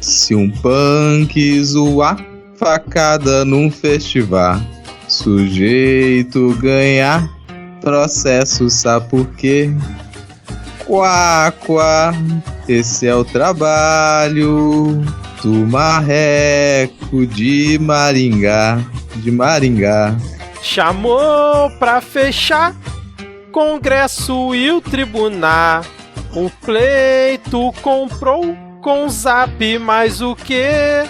Se um punk zoar facada num festival, sujeito ganhar processo, sabe por quê? Quá, quá, esse é o trabalho do marreco de Maringá, Chamou pra fechar Congresso e o tribunal. O pleito comprou com zap mais o quê?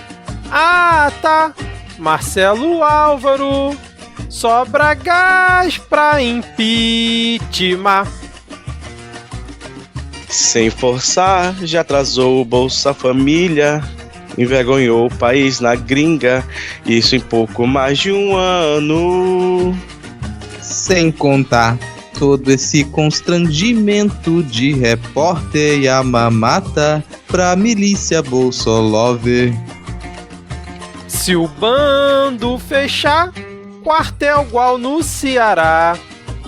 Ah, tá, Marcelo Álvaro, sobra gás pra impeachment. Sem forçar, já atrasou o Bolsa Família, envergonhou o país na gringa, isso em pouco mais de um ano. Sem contar todo esse constrangimento de repórter e a mamata pra milícia Bolsolover. Se o bando fechar, quartel igual no Ceará,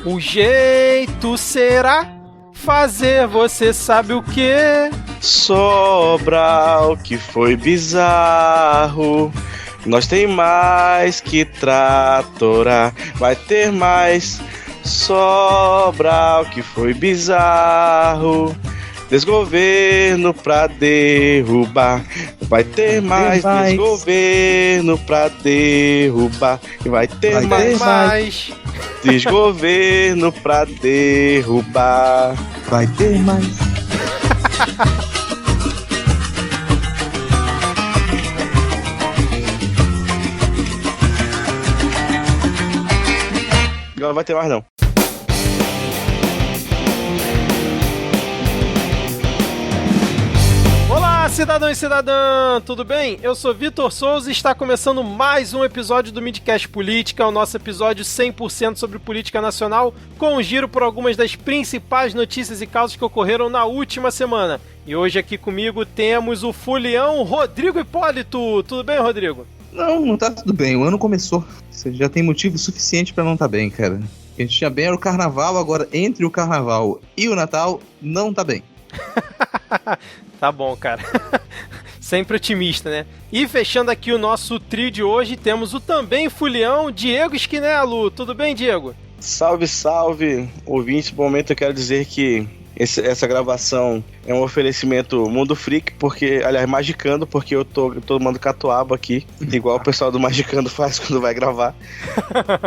o jeito será fazer você sabe o quê? Sobral, que foi bizarro. Nós tem mais que tratorar. Vai ter mais. Sobral, que foi bizarro. Desgoverno pra derrubar. Vai ter mais desgoverno pra derrubar. Vai ter mais desgoverno pra derrubar. Vai ter mais. Agora não vai ter mais não. Olá, cidadão e cidadã, tudo bem? Eu sou Vitor Souza e está começando mais um episódio do Midcast Política, o nosso episódio 100% sobre política nacional, com um giro por algumas das principais notícias e causas que ocorreram na última semana. E hoje aqui comigo temos o fulião Rodrigo Hipólito. Tudo bem, Rodrigo? Não tá tudo bem, o ano começou. Você já tem motivo suficiente pra não tá bem, cara. A gente tinha bem era o carnaval, agora entre o carnaval e o Natal, não tá bem. Tá bom, cara. Sempre otimista, né? E fechando aqui o nosso trio de hoje, temos o também fulião Diego Esquinelo. Tudo bem, Diego? Salve, salve, ouvintes. No momento eu quero dizer que essa gravação é um oferecimento Mundo Freak, porque, aliás, Magicando, porque eu tô tomando catuaba aqui, igual o pessoal do Magicando faz quando vai gravar.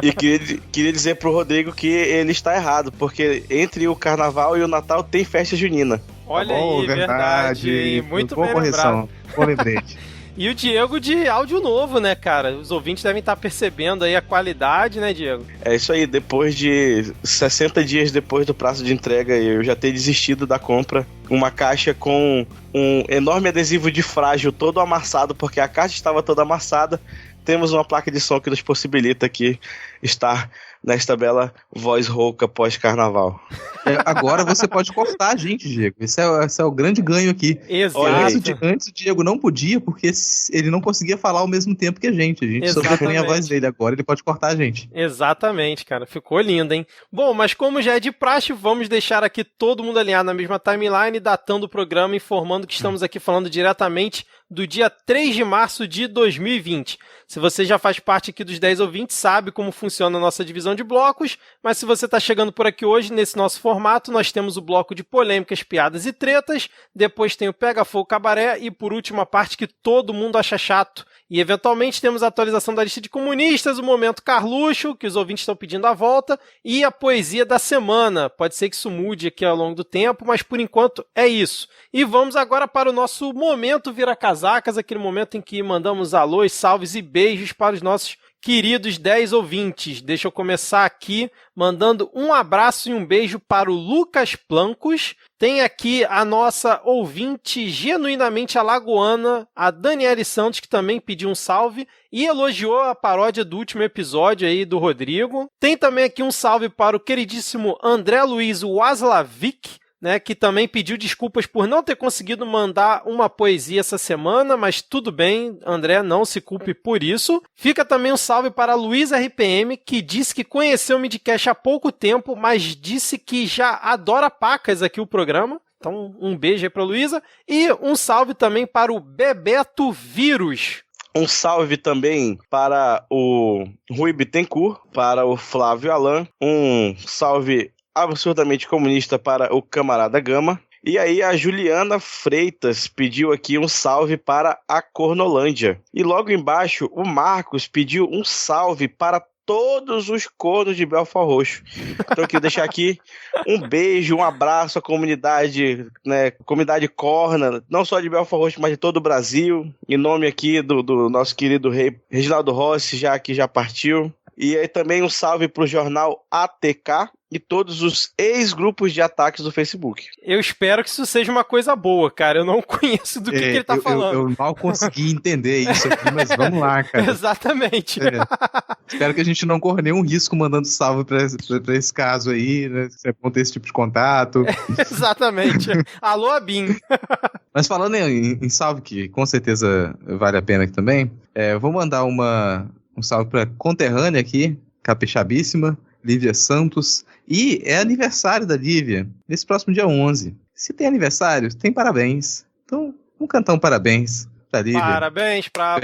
E queria dizer pro Rodrigo que ele está errado, porque entre o Carnaval e o Natal tem festa junina. Olha tá bom, aí, verdade. Muito bem lembrado. Boa lembrete. E o Diego de áudio novo, né, cara? Os ouvintes devem estar percebendo aí a qualidade, né, Diego? É isso aí, depois de 60 dias depois do prazo de entrega, eu já ter desistido da compra. Uma caixa com um enorme adesivo de frágil todo amassado, porque a caixa estava toda amassada. Temos uma placa de som que nos possibilita aqui estar nesta bela voz rouca pós-carnaval. Agora você pode cortar a gente, Diego. Esse é o grande ganho aqui. Exato. Antes o Diego não podia, porque ele não conseguia falar ao mesmo tempo que a gente sobrepunha a voz dele. Agora ele pode cortar a gente. Exatamente, cara. Ficou lindo, hein? Bom, mas como já é de praxe, vamos deixar aqui todo mundo alinhado na mesma timeline, datando o programa, informando que estamos aqui falando diretamente do dia 3 de março de 2020. Se você já faz parte aqui dos 10 ouvintes, sabe como funciona a nossa divisão de blocos, mas se você está chegando por aqui hoje, nesse nosso formato, nós temos o bloco de polêmicas, piadas e tretas, depois tem o Pega Fogo Cabaré e, por último, a parte que todo mundo acha chato. E, eventualmente, temos a atualização da lista de comunistas, o Momento Carluxo, que os ouvintes estão pedindo a volta, e a poesia da semana. Pode ser que isso mude aqui ao longo do tempo, mas, por enquanto, é isso. E vamos agora para o nosso Momento Vira-Casacas, aquele momento em que mandamos alôs, salves e beijos para os nossos queridos 10 ouvintes. Deixa eu começar aqui mandando um abraço e um beijo para o Lucas Plancos. Tem aqui a nossa ouvinte genuinamente alagoana, a Daniele Santos, que também pediu um salve e elogiou a paródia do último episódio aí do Rodrigo. Tem também aqui um salve para o queridíssimo André Luiz Waslavic, né, que também pediu desculpas por não ter conseguido mandar uma poesia essa semana, mas tudo bem, André, não se culpe por isso. Fica também um salve para Luiz RPM, que disse que conheceu o Midcast há pouco tempo, mas disse que já adora pacas aqui o programa. Então, um beijo aí pra Luísa. E um salve também para o Bebeto Vírus. Um salve também para o Rui Bittencourt, para o Flávio Alan. Um salve absurdamente comunista para o Camarada Gama. E aí a Juliana Freitas pediu aqui um salve para a Cornolândia. E logo embaixo o Marcos pediu um salve para todos os cornos de Belford Roxo. Então eu queria deixar aqui um beijo, um abraço à comunidade, né, comunidade corna, não só de Belford Roxo, mas de todo o Brasil. Em nome aqui do nosso querido rei Reginaldo Rossi, que já partiu. E aí também um salve para o jornal ATK e todos os ex-grupos de ataques do Facebook. Eu espero que isso seja uma coisa boa, cara. Eu não conheço do que ele tá falando. Eu mal consegui entender isso aqui, mas vamos lá, cara. Exatamente. Espero que a gente não corra nenhum risco mandando salve pra esse caso aí, né? Se é bom ter esse tipo de contato. Exatamente. Alô, Abin. Mas falando em salve, que com certeza vale a pena aqui também, vou mandar um salve pra conterrânea aqui, capixabíssima, Lívia Santos. E é aniversário da Lívia, nesse próximo dia 11. Se tem aniversário, tem parabéns. Então, vamos cantar um parabéns pra Lívia. Parabéns pra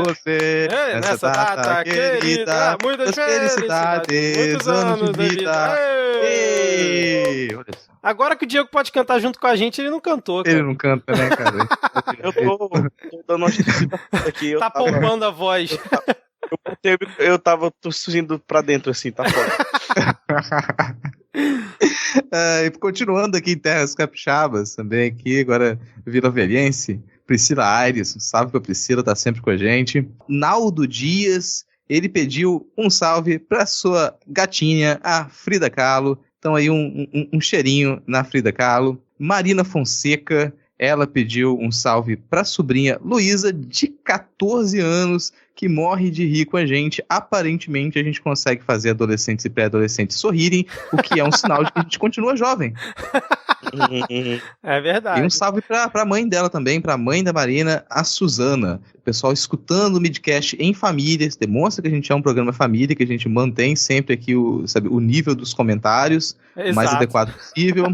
você. Nessa data querida. Muitas felicidades. Muitos anos de vida. Olha só. Agora que o Diego pode cantar junto com a gente, ele não cantou, cara. Ele não canta, né, cara? Eu tô dando uma aqui. Tá poupando a voz. Eu tava tossindo pra dentro, assim, tá foda. Continuando aqui em Terras Capixabas, também aqui, agora Vila Velhense, Priscila Aires, salve pra Priscila, tá sempre com a gente. Naldo Dias, ele pediu um salve pra sua gatinha, a Frida Kahlo. Então aí um cheirinho na Frida Kahlo. Marina Fonseca, ela pediu um salve pra sobrinha Luísa, de 14 anos, que morre de rir com a gente. Aparentemente a gente consegue fazer adolescentes e pré-adolescentes sorrirem, o que é um sinal de que a gente continua jovem. É verdade. E um salve pra mãe dela também, pra mãe da Marina, a Suzana. O pessoal escutando o Midcast em família, isso demonstra que a gente é um programa família, que a gente mantém sempre aqui o nível dos comentários, o mais adequado possível.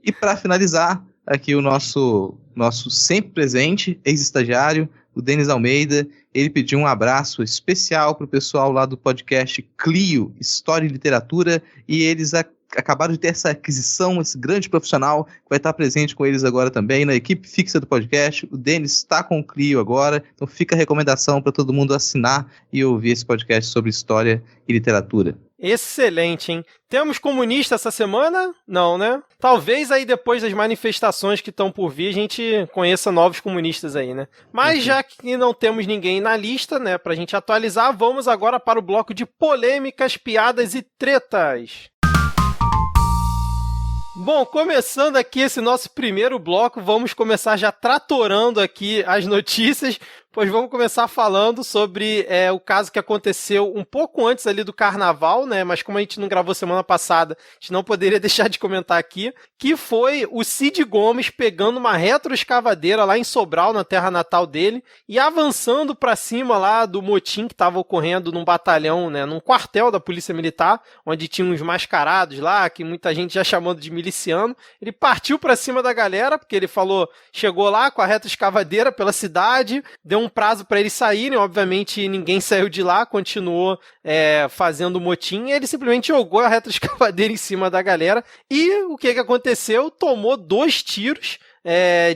E pra finalizar, aqui o nosso sempre presente, ex-estagiário, o Denis Almeida. Ele pediu um abraço especial pro pessoal lá do podcast Clio, História e Literatura, e eles acabaram de ter essa aquisição, esse grande profissional, que vai estar presente com eles agora também, na equipe fixa do podcast. O Denis está com o Clio agora, então fica a recomendação para todo mundo assinar e ouvir esse podcast sobre história e literatura. Excelente, hein? Temos comunista essa semana? Não, né? Talvez aí depois das manifestações que estão por vir, a gente conheça novos comunistas aí, né? Mas já que não temos ninguém na lista, né, pra gente atualizar, vamos agora para o bloco de polêmicas, piadas e tretas. Bom, começando aqui esse nosso primeiro bloco, vamos começar já tratorando aqui as notícias, pois vamos começar falando sobre o caso que aconteceu um pouco antes ali do Carnaval, né? Mas como a gente não gravou semana passada, a gente não poderia deixar de comentar aqui, que foi o Cid Gomes pegando uma retroescavadeira lá em Sobral, na terra natal dele, e avançando para cima lá do motim que estava ocorrendo num batalhão, né? Num quartel da Polícia Militar, onde tinha uns mascarados lá, que muita gente já chamando de miliciano. Ele partiu para cima da galera, porque ele falou, chegou lá com a retroescavadeira pela cidade, deu um prazo para eles saírem, obviamente ninguém saiu de lá, continuou fazendo motim, e ele simplesmente jogou a retroescavadeira em cima da galera, e o que aconteceu? Tomou 2 tiros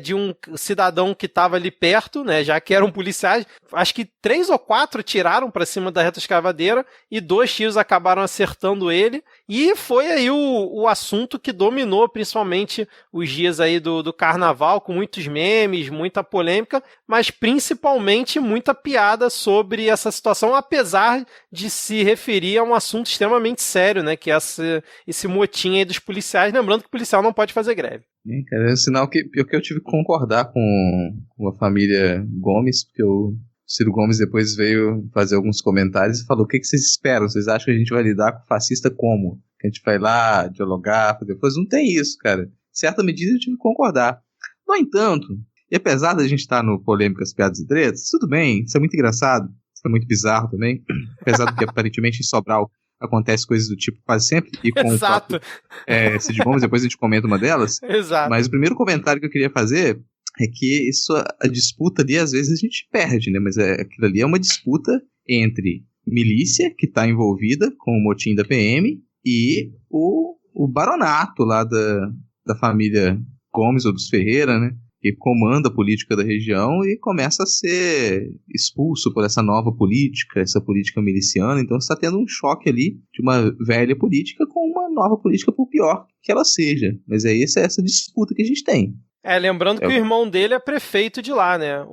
de um cidadão que estava ali perto, né, já que eram policiais. Acho que 3 ou 4 tiraram para cima da retroescavadeira e 2 tiros acabaram acertando ele. E foi aí o assunto que dominou principalmente os dias aí do Carnaval, com muitos memes, muita polêmica, mas principalmente muita piada sobre essa situação, apesar de se referir a um assunto extremamente sério, né, que é esse motim aí dos policiais. Lembrando que o policial não pode fazer greve. É um sinal que eu tive que concordar com a família Gomes, porque o Ciro Gomes depois veio fazer alguns comentários e falou: o que vocês esperam? Vocês acham que a gente vai lidar com fascista como? Que a gente vai lá dialogar? Depois não tem isso, cara. Em certa medida eu tive que concordar. No entanto, e apesar da gente estar no Polêmicas, Piadas e Tretas, tudo bem, isso é muito engraçado, isso é muito bizarro também, apesar do que aparentemente em Sobral acontece coisas do tipo quase sempre, e com Exato. o próprio Cid Gomes, depois a gente comenta uma delas. Exato. Mas o primeiro comentário que eu queria fazer é que a disputa ali, às vezes a gente perde, né? Mas aquilo ali é uma disputa entre milícia, que está envolvida com o motim da PM, e o baronato lá da família Gomes ou dos Ferreira, né? Que comanda a política da região e começa a ser expulso por essa nova política, essa política miliciana. Então você está tendo um choque ali de uma velha política com uma nova política, por pior que ela seja. Mas é essa disputa que a gente tem. Lembrando que o irmão dele é prefeito de lá, né?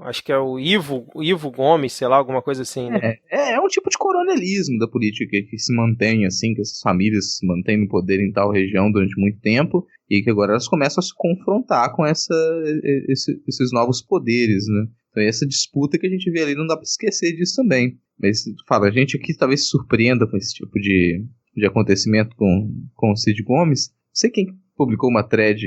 Acho que é o Ivo Gomes, sei lá, alguma coisa assim, né? É um tipo de coronelismo da política que se mantém assim, que essas famílias se mantêm no poder em tal região durante muito tempo e que agora elas começam a se confrontar com esses novos poderes, né? Então essa disputa que a gente vê ali, não dá para esquecer disso também. Mas, a gente aqui talvez se surpreenda com esse tipo de acontecimento com o Cid Gomes. Não sei quem publicou uma thread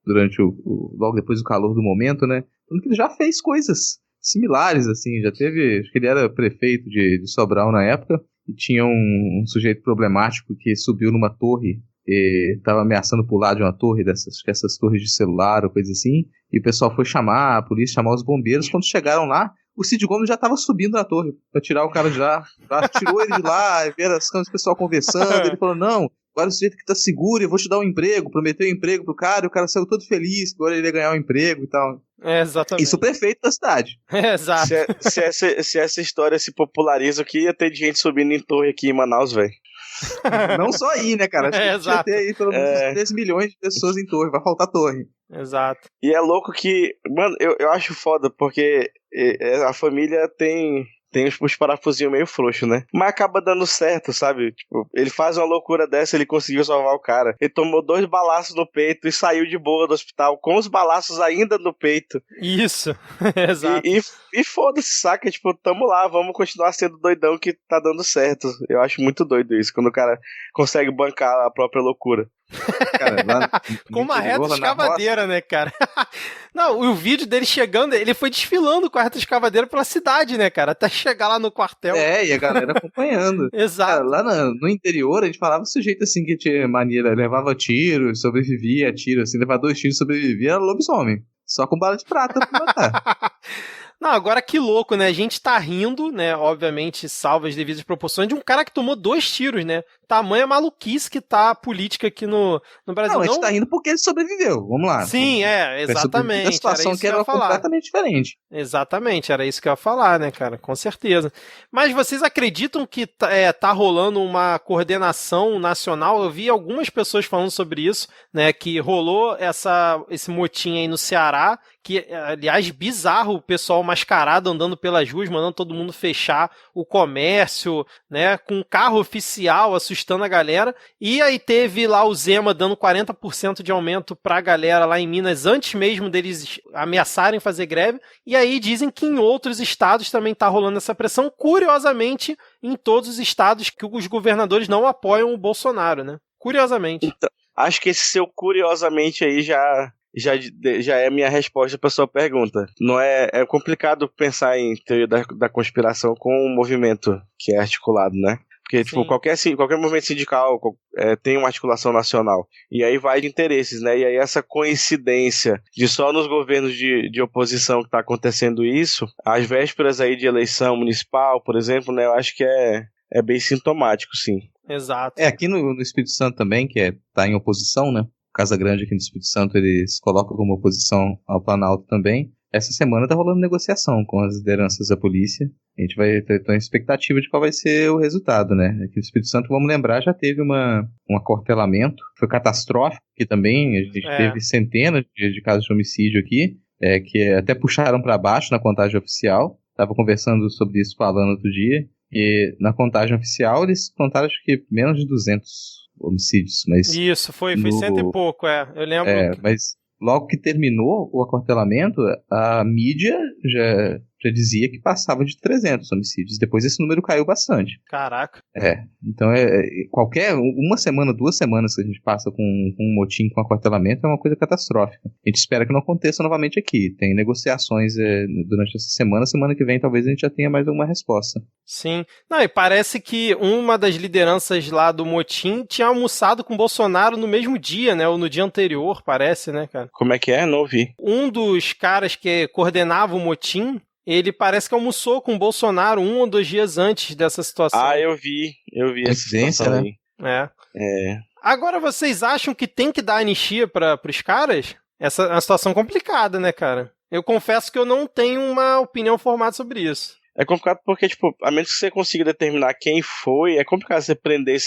durante logo depois do calor do momento, né? Falando que ele já fez coisas similares, assim, já teve, acho que ele era prefeito de Sobral na época, e tinha um sujeito problemático que subiu numa torre e estava ameaçando pular de uma torre, essas torres de celular ou coisa assim, e o pessoal foi chamar a polícia, chamar os bombeiros. Quando chegaram lá, o Cid Gomes já estava subindo na torre para tirar o cara de lá, tirou ele de lá, ver as câmeras, o pessoal conversando. Ele falou: não, agora o sujeito que tá seguro, eu vou te dar um emprego, prometeu um emprego pro cara, e o cara saiu todo feliz, agora ele ia ganhar um emprego e tal. Exatamente. Isso o prefeito da cidade. Exato. Se essa história se populariza, o que ia ter de gente subindo em torre aqui em Manaus, velho? Não só aí, né, cara? Acho que ia ter aí pelo menos 3 milhões de pessoas em torre, vai faltar torre. Exato. E é louco que, mano, eu acho foda, porque a família tem os parafusinhos meio frouxos, né? Mas acaba dando certo, sabe? Tipo, ele faz uma loucura dessa, ele conseguiu salvar o cara. Ele tomou 2 balaços no peito e saiu de boa do hospital, com os balaços ainda no peito. Isso, exato. E foda-se, saca? Tipo, tamo lá, vamos continuar sendo doidão que tá dando certo. Eu acho muito doido isso, quando o cara consegue bancar a própria loucura. Cara, com uma reta escavadeira, né, cara? Não, o vídeo dele chegando, ele foi desfilando com a reta escavadeira pela cidade, né, cara? Até chegar lá no quartel. E a galera acompanhando. Exato. Cara, lá no interior, a gente falava desse jeito assim, que tinha maneira, levava tiro, sobrevivia a tiro, assim, levava 2 tiros, sobrevivia, era lobisomem. Só com bala de prata pra matar. Não, agora que louco, né? A gente tá rindo, né? Obviamente, salvo as devidas proporções, de um cara que tomou 2 tiros, né? Tamanha maluquice que tá a política aqui no Brasil. Não, a gente tá rindo porque ele sobreviveu. Vamos lá. Sim, exatamente. A situação que era completamente diferente. Exatamente, era isso que eu ia falar, né, cara? Com certeza. Mas vocês acreditam que tá rolando uma coordenação nacional? Eu vi algumas pessoas falando sobre isso, né? Que rolou esse motim aí no Ceará, que, aliás, bizarro, o pessoal mascarado andando pelas ruas, mandando todo mundo fechar o comércio, né, com um carro oficial assustando a galera. E aí teve lá o Zema dando 40% de aumento pra galera lá em Minas, antes mesmo deles ameaçarem fazer greve. E aí dizem que em outros estados também tá rolando essa pressão, curiosamente, em todos os estados que os governadores não apoiam o Bolsonaro, né? Curiosamente. Então, acho que esse seu curiosamente aí já é a minha resposta para sua pergunta. Não é complicado pensar em teoria da conspiração com um movimento que é articulado, né? Porque tipo, qualquer movimento sindical tem uma articulação nacional. E aí vai de interesses, né? E aí essa coincidência de só nos governos de oposição que está acontecendo isso, às vésperas aí de eleição municipal, por exemplo, né? Eu acho que é bem sintomático, sim. Exato. Aqui no Espírito Santo também, que tá em oposição, né? Casa Grande aqui no Espírito Santo, eles colocam como oposição ao Planalto também. Essa semana tá rolando negociação com as lideranças da polícia. A gente vai ter uma expectativa de qual vai ser o resultado, né? Aqui no Espírito Santo, vamos lembrar, já teve um acortelamento, foi catastrófico, que também a gente teve centenas de casos de homicídio aqui, que até puxaram para baixo na contagem oficial. Tava conversando sobre isso com a Alana outro dia, e na contagem oficial eles contaram, acho que menos de 200 homicídios, mas... Isso, foi 100 e pouco, eu lembro. Mas logo que terminou o acortelamento, a mídia já dizia que passava de 300 homicídios. Depois esse número caiu bastante. Caraca. Então qualquer uma semana, 2 semanas que a gente passa com um motim, com aquartelamento, é uma coisa catastrófica. A gente espera que não aconteça novamente aqui. Tem negociações durante essa semana que vem talvez a gente já tenha mais alguma resposta. Sim. Não, e parece que uma das lideranças lá do motim tinha almoçado com o Bolsonaro no mesmo dia, né? Ou no dia anterior, parece, né, cara? Como é que é? Não ouvi. Um dos caras que coordenava o motim, ele parece que almoçou com o Bolsonaro 1 ou 2 dias antes dessa situação. Ah, eu vi essa situação aí. Agora, vocês acham que tem que dar anistia para os caras? Essa é uma situação complicada, né, cara? Eu confesso que eu não tenho uma opinião formada sobre isso. É complicado porque, tipo, a menos que você consiga determinar quem foi, é complicado você prender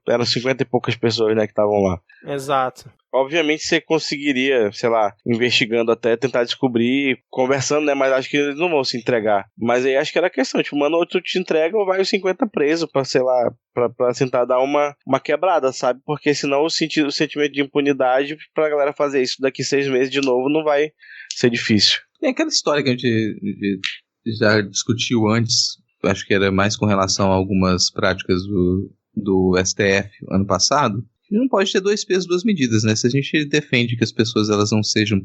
eram 50 e poucas pessoas, né, que estavam lá. Exato. Obviamente você conseguiria, sei lá, investigando até tentar descobrir, conversando, né, mas acho que eles não vão se entregar. Mas aí acho que era a questão, tipo, mano, ou tu te entrega ou vai os 50 preso pra, sei lá, pra tentar dar uma quebrada, sabe? Porque senão o sentimento de impunidade pra galera fazer isso daqui 6 meses de novo não vai ser difícil. Tem aquela história que a gente já discutiu antes, acho que era mais com relação a algumas práticas do STF ano passado. Não pode ter 2 pesos, 2 medidas, né? Se a gente defende que as pessoas elas não sejam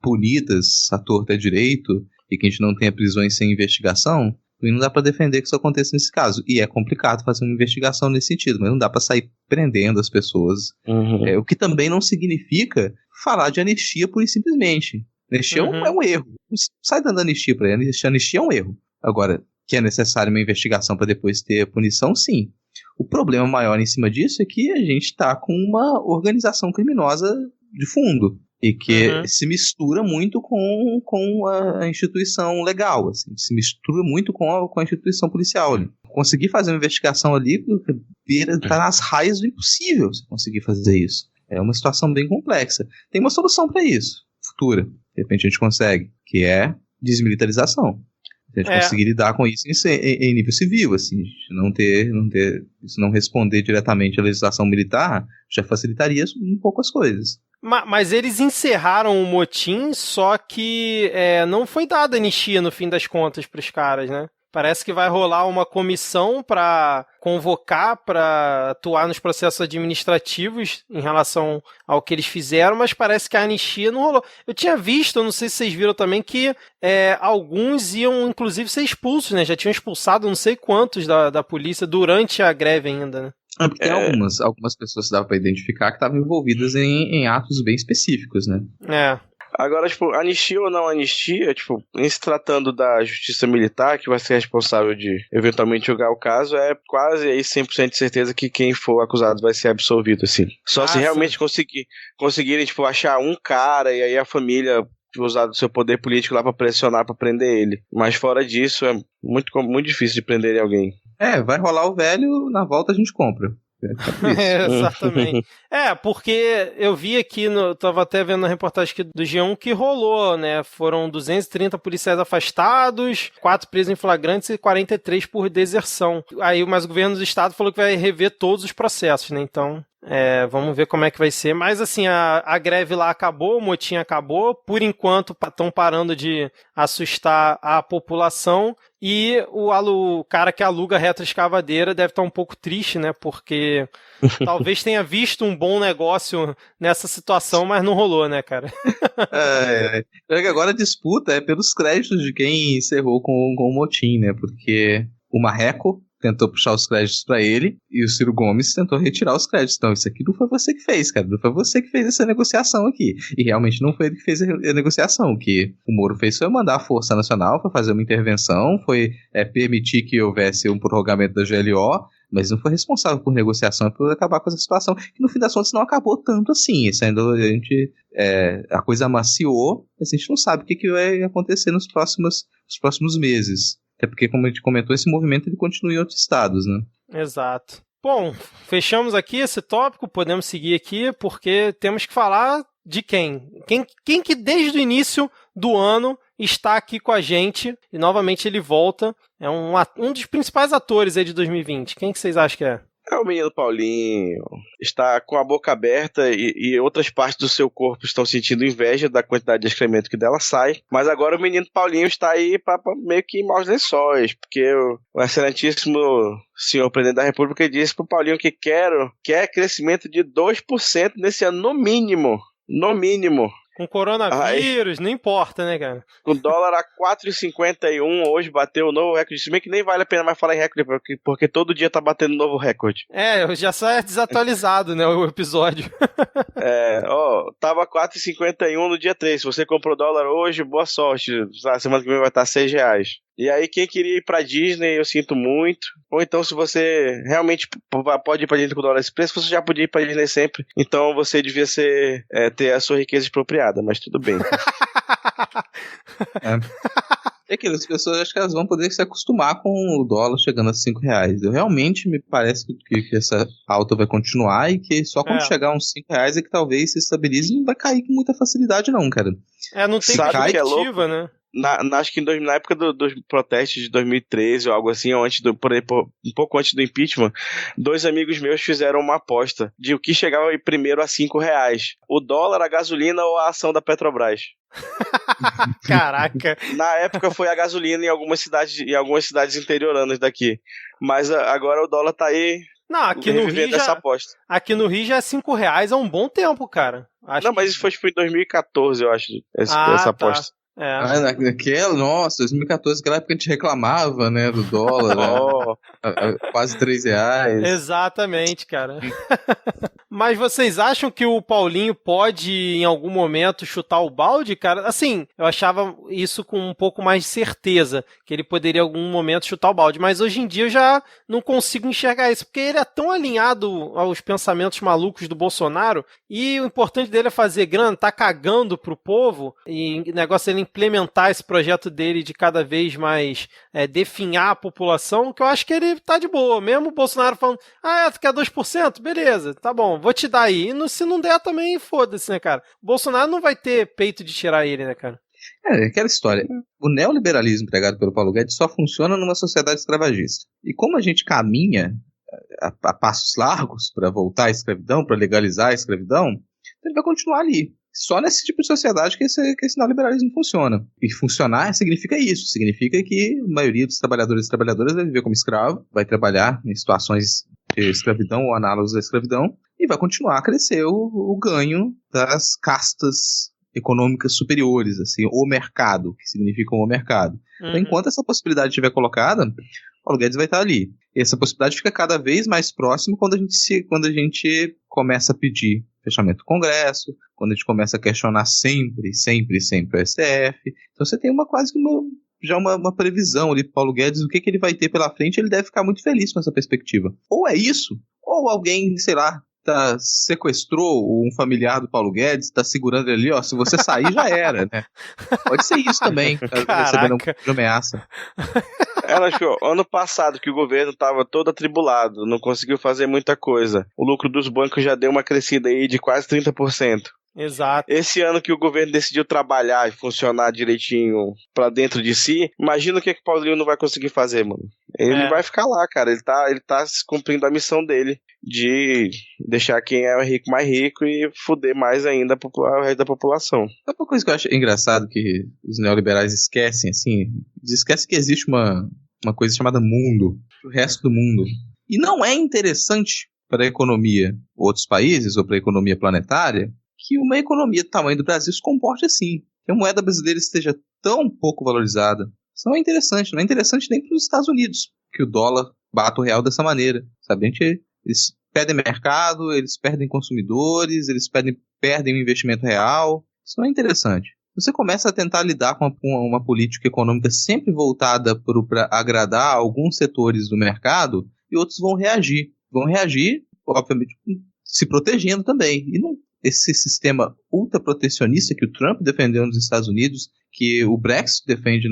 punidas à torta e à direito e que a gente não tenha prisões sem investigação, não dá para defender que isso aconteça nesse caso. E é complicado fazer uma investigação nesse sentido, mas não dá para sair prendendo as pessoas. O que também não significa falar de anistia pura e simplesmente. Anistia é um erro. Não sai dando anistia para ele. Anistia é um erro. Agora, que é necessário uma investigação para depois ter punição, sim. O problema maior em cima disso é que a gente está com uma organização criminosa de fundo e que se mistura muito com a instituição legal, assim, se mistura muito com a instituição policial. Ali. Conseguir fazer uma investigação ali está nas raias do impossível você conseguir fazer isso. É uma situação bem complexa. Tem uma solução para isso, futura. De repente a gente consegue, que é desmilitarização. A gente conseguir lidar com isso em nível civil, assim, não ter, se não responder diretamente à legislação militar, já facilitaria um pouco as coisas. Mas eles encerraram o motim, só que não foi dada anistia no fim das contas para os caras, né? Parece que vai rolar uma comissão para convocar, para atuar nos processos administrativos em relação ao que eles fizeram, mas parece que a anistia não rolou. Eu tinha visto, não sei se vocês viram também, que alguns iam inclusive ser expulsos, né? Já tinham expulsado não sei quantos da polícia durante a greve ainda, né? Porque algumas pessoas dava para identificar que estavam envolvidas em atos bem específicos, né? Agora, tipo, anistia ou não anistia, tipo, em se tratando da justiça militar, que vai ser responsável de eventualmente julgar o caso, é quase aí 100% de certeza que quem for acusado vai ser absolvido, assim. Só se realmente conseguirem, tipo, achar um cara e aí a família usar do seu poder político lá pra pressionar, pra prender ele. Mas fora disso, é muito difícil de prender alguém. Vai rolar o velho, na volta a gente compra. Exatamente. Porque eu vi aqui, tava até vendo na reportagem aqui do G1 que rolou, né? Foram 230 policiais afastados, 4 presos em flagrantes e 43 por deserção. Mas o governo do estado falou que vai rever todos os processos, né? Então, vamos ver como é que vai ser. Mas assim, a greve lá acabou, o motim acabou. Por enquanto, estão parando de assustar a população. E o cara que aluga a retroescavadeira deve estar um pouco triste, né? Porque talvez tenha visto um bom negócio nessa situação, mas não rolou, né, cara? Agora a disputa é pelos créditos de quem encerrou com o motim, né? Porque o Marreco tentou puxar os créditos pra ele e o Ciro Gomes tentou retirar os créditos. Então isso aqui não foi você que fez, cara. Não foi você que fez essa negociação aqui. E realmente não foi ele que fez a negociação. O que o Moro fez foi mandar a Força Nacional para fazer uma intervenção, foi permitir que houvesse um prorrogamento da GLO, mas não foi responsável por negociação, por acabar com essa situação, que no fim das contas não acabou tanto assim. Isso ainda a coisa amaciou, mas a gente não sabe o que vai acontecer nos próximos meses. Até porque, como a gente comentou, esse movimento ele continua em outros estados, né? Exato. Bom, fechamos aqui esse tópico, podemos seguir aqui, porque temos que falar de quem? Quem que desde o início do ano está aqui com a gente, e novamente ele volta, é um dos principais atores aí de 2020. Quem que vocês acham que é? É o menino Paulinho. Está com a boca aberta e outras partes do seu corpo estão sentindo inveja da quantidade de excremento que dela sai. Mas agora o menino Paulinho está aí para meio que maus lençóis, porque o excelentíssimo senhor presidente da República disse pro Paulinho que quer crescimento de 2% nesse ano, no mínimo. No mínimo. Com coronavírus, não importa, né, cara? O dólar a 4,51 hoje bateu o novo recorde. Se bem que nem vale a pena mais falar em recorde, porque todo dia tá batendo novo recorde. Já sai desatualizado, né, o episódio. Tava 4,51 no dia 3. Se você comprou dólar hoje, boa sorte. A semana que vem vai estar R$6. E aí, quem queria ir pra Disney, eu sinto muito. Ou então, se você realmente pode ir pra Disney com dólar esse preço, você já podia ir pra Disney sempre. Então, você devia ter a sua riqueza expropriada, mas tudo bem. É que as pessoas, acho que elas vão poder se acostumar com o dólar chegando a R$5. Eu realmente me parece que essa alta vai continuar e que só quando chegar a uns R$5 é que talvez se estabilize e não vai cair com muita facilidade não, cara. Não tem perspectiva, né? Acho que na época dos protestos de 2013 ou algo assim, ou um pouco antes do impeachment, 2 amigos meus fizeram uma aposta de o que chegava primeiro a R$5. O dólar, a gasolina ou a ação da Petrobras. Caraca. Na época foi a gasolina em algumas cidades interioranas daqui. Mas agora o dólar tá aí. Não, aqui no Rio essa aposta. Aqui no Rio já é R$5 há um bom tempo, cara. Mas isso foi tipo em 2014, eu acho, essa aposta. Nossa, 2014, aquela época a gente reclamava, né, do dólar, quase R$3. Exatamente, cara. Mas vocês acham que o Paulinho pode, em algum momento, chutar o balde, cara? Assim, eu achava isso com um pouco mais de certeza, que ele poderia, em algum momento, chutar o balde. Mas hoje em dia eu já não consigo enxergar isso, porque ele é tão alinhado aos pensamentos malucos do Bolsonaro, e o importante dele é fazer grana, tá cagando pro povo, e o negócio é ele implementar esse projeto dele de cada vez mais definhar a população, que eu acho que ele tá de boa. Mesmo o Bolsonaro falando, tu quer 2%? Beleza, tá bom, vou te dar aí. E se não der também, foda-se, né, cara? O Bolsonaro não vai ter peito de tirar ele, né, cara? Aquela história. O neoliberalismo pregado pelo Paulo Guedes só funciona numa sociedade escravagista. E como a gente caminha a passos largos para voltar à escravidão, para legalizar a escravidão, ele vai continuar ali. Só nesse tipo de sociedade que esse neoliberalismo funciona. E funcionar significa isso. Significa que a maioria dos trabalhadores e trabalhadoras vai viver como escravo, vai trabalhar em situações de escravidão ou análogos à escravidão, e vai continuar a crescer o ganho das castas econômicas superiores, assim, o mercado, que significa o mercado. Então, enquanto essa possibilidade estiver colocada, Paulo Guedes vai estar ali. E essa possibilidade fica cada vez mais próxima quando a gente começa a pedir fechamento do Congresso, quando a gente começa a questionar sempre o STF. Então você tem quase que uma previsão ali pro Paulo Guedes do que ele vai ter pela frente. Ele deve ficar muito feliz com essa perspectiva. Ou é isso, ou alguém, sei lá, sequestrou um familiar do Paulo Guedes, está segurando ele ali, se você sair já era, né? Pode ser isso também, recebendo uma ameaça. Ano passado que o governo estava todo atribulado, não conseguiu fazer muita coisa, o lucro dos bancos já deu uma crescida aí de quase 30%. Exato. Esse ano que o governo decidiu trabalhar e funcionar direitinho pra dentro de si, imagina o que o Paulinho não vai conseguir fazer, mano. Ele vai ficar lá, cara. Ele tá cumprindo a missão dele de deixar quem é rico mais rico e fuder mais ainda o resto da população. É uma coisa que eu acho engraçado que os neoliberais esquecem, assim. Eles esquecem que existe uma coisa chamada mundo, o resto do mundo. E não é interessante para a economia de outros países ou para a economia planetária que uma economia do tamanho do Brasil se comporte assim. Que a moeda brasileira esteja tão pouco valorizada. Isso não é interessante. Não é interessante nem para os Estados Unidos, que o dólar bata o real dessa maneira. Sabe? Eles perdem mercado, eles perdem consumidores, eles perdem o investimento real. Isso não é interessante. Você começa a tentar lidar com uma política econômica sempre voltada para agradar alguns setores do mercado, e outros vão reagir. Vão reagir, obviamente, se protegendo também. E não esse sistema ultraprotecionista que o Trump defendeu nos Estados Unidos, que o Brexit defende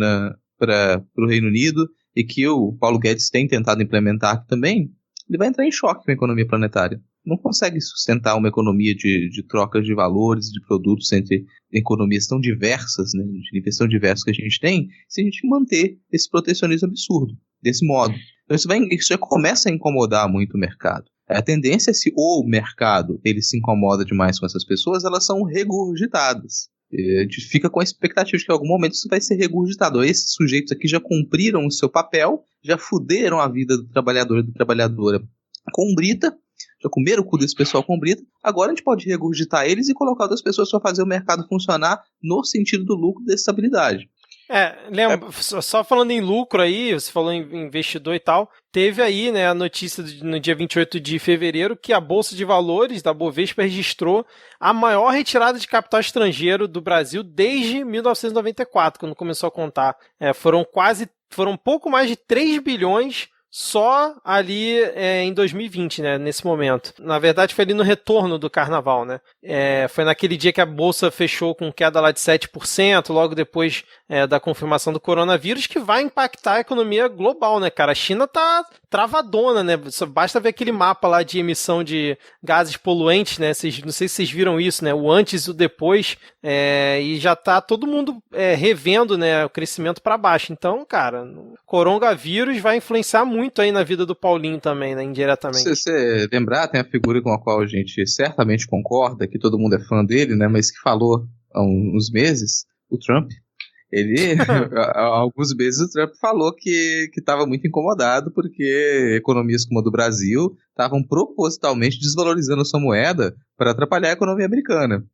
para o Reino Unido e que o Paulo Guedes tem tentado implementar aqui também, ele vai entrar em choque com a economia planetária. Não consegue sustentar uma economia de trocas de valores, de produtos entre economias tão diversas, né, de níveis tão diversos que a gente tem, se a gente manter esse protecionismo absurdo, desse modo. Então isso já começa a incomodar muito o mercado. A tendência é se o mercado ele se incomoda demais com essas pessoas, elas são regurgitadas. A gente fica com a expectativa de que em algum momento isso vai ser regurgitado. Esses sujeitos aqui já cumpriram o seu papel, já fuderam a vida do trabalhador e da trabalhadora com brita, já comeram o cu desse pessoal com brita, agora a gente pode regurgitar eles e colocar outras pessoas para fazer o mercado funcionar no sentido do lucro e da estabilidade. Lembra, só falando em lucro aí, você falou em investidor e tal, teve aí, né, a notícia no dia 28 de fevereiro que a Bolsa de Valores da Bovespa registrou a maior retirada de capital estrangeiro do Brasil desde 1994, quando começou a contar. Foram um pouco mais de 3 bilhões só ali em 2020, né, nesse momento. Na verdade, foi ali no retorno do carnaval, né? Foi naquele dia que a Bolsa fechou com queda lá de 7%, logo depois da confirmação do coronavírus, que vai impactar a economia global, né, cara? A China tá travadona, né? Basta ver aquele mapa lá de emissão de gases poluentes, né? Não sei se vocês viram isso, né? O antes e o depois, e já tá todo mundo revendo, né, o crescimento para baixo. Então, cara, o coronavírus vai influenciar muito aí na vida do Paulinho também, né, indiretamente. Se você lembrar, tem a figura com a qual a gente certamente concorda, que todo mundo é fã dele, né, mas que falou há uns meses, o Trump. Ele, há alguns meses, o Trump falou que estava muito incomodado porque economias como a do Brasil estavam propositalmente desvalorizando a sua moeda para atrapalhar a economia americana.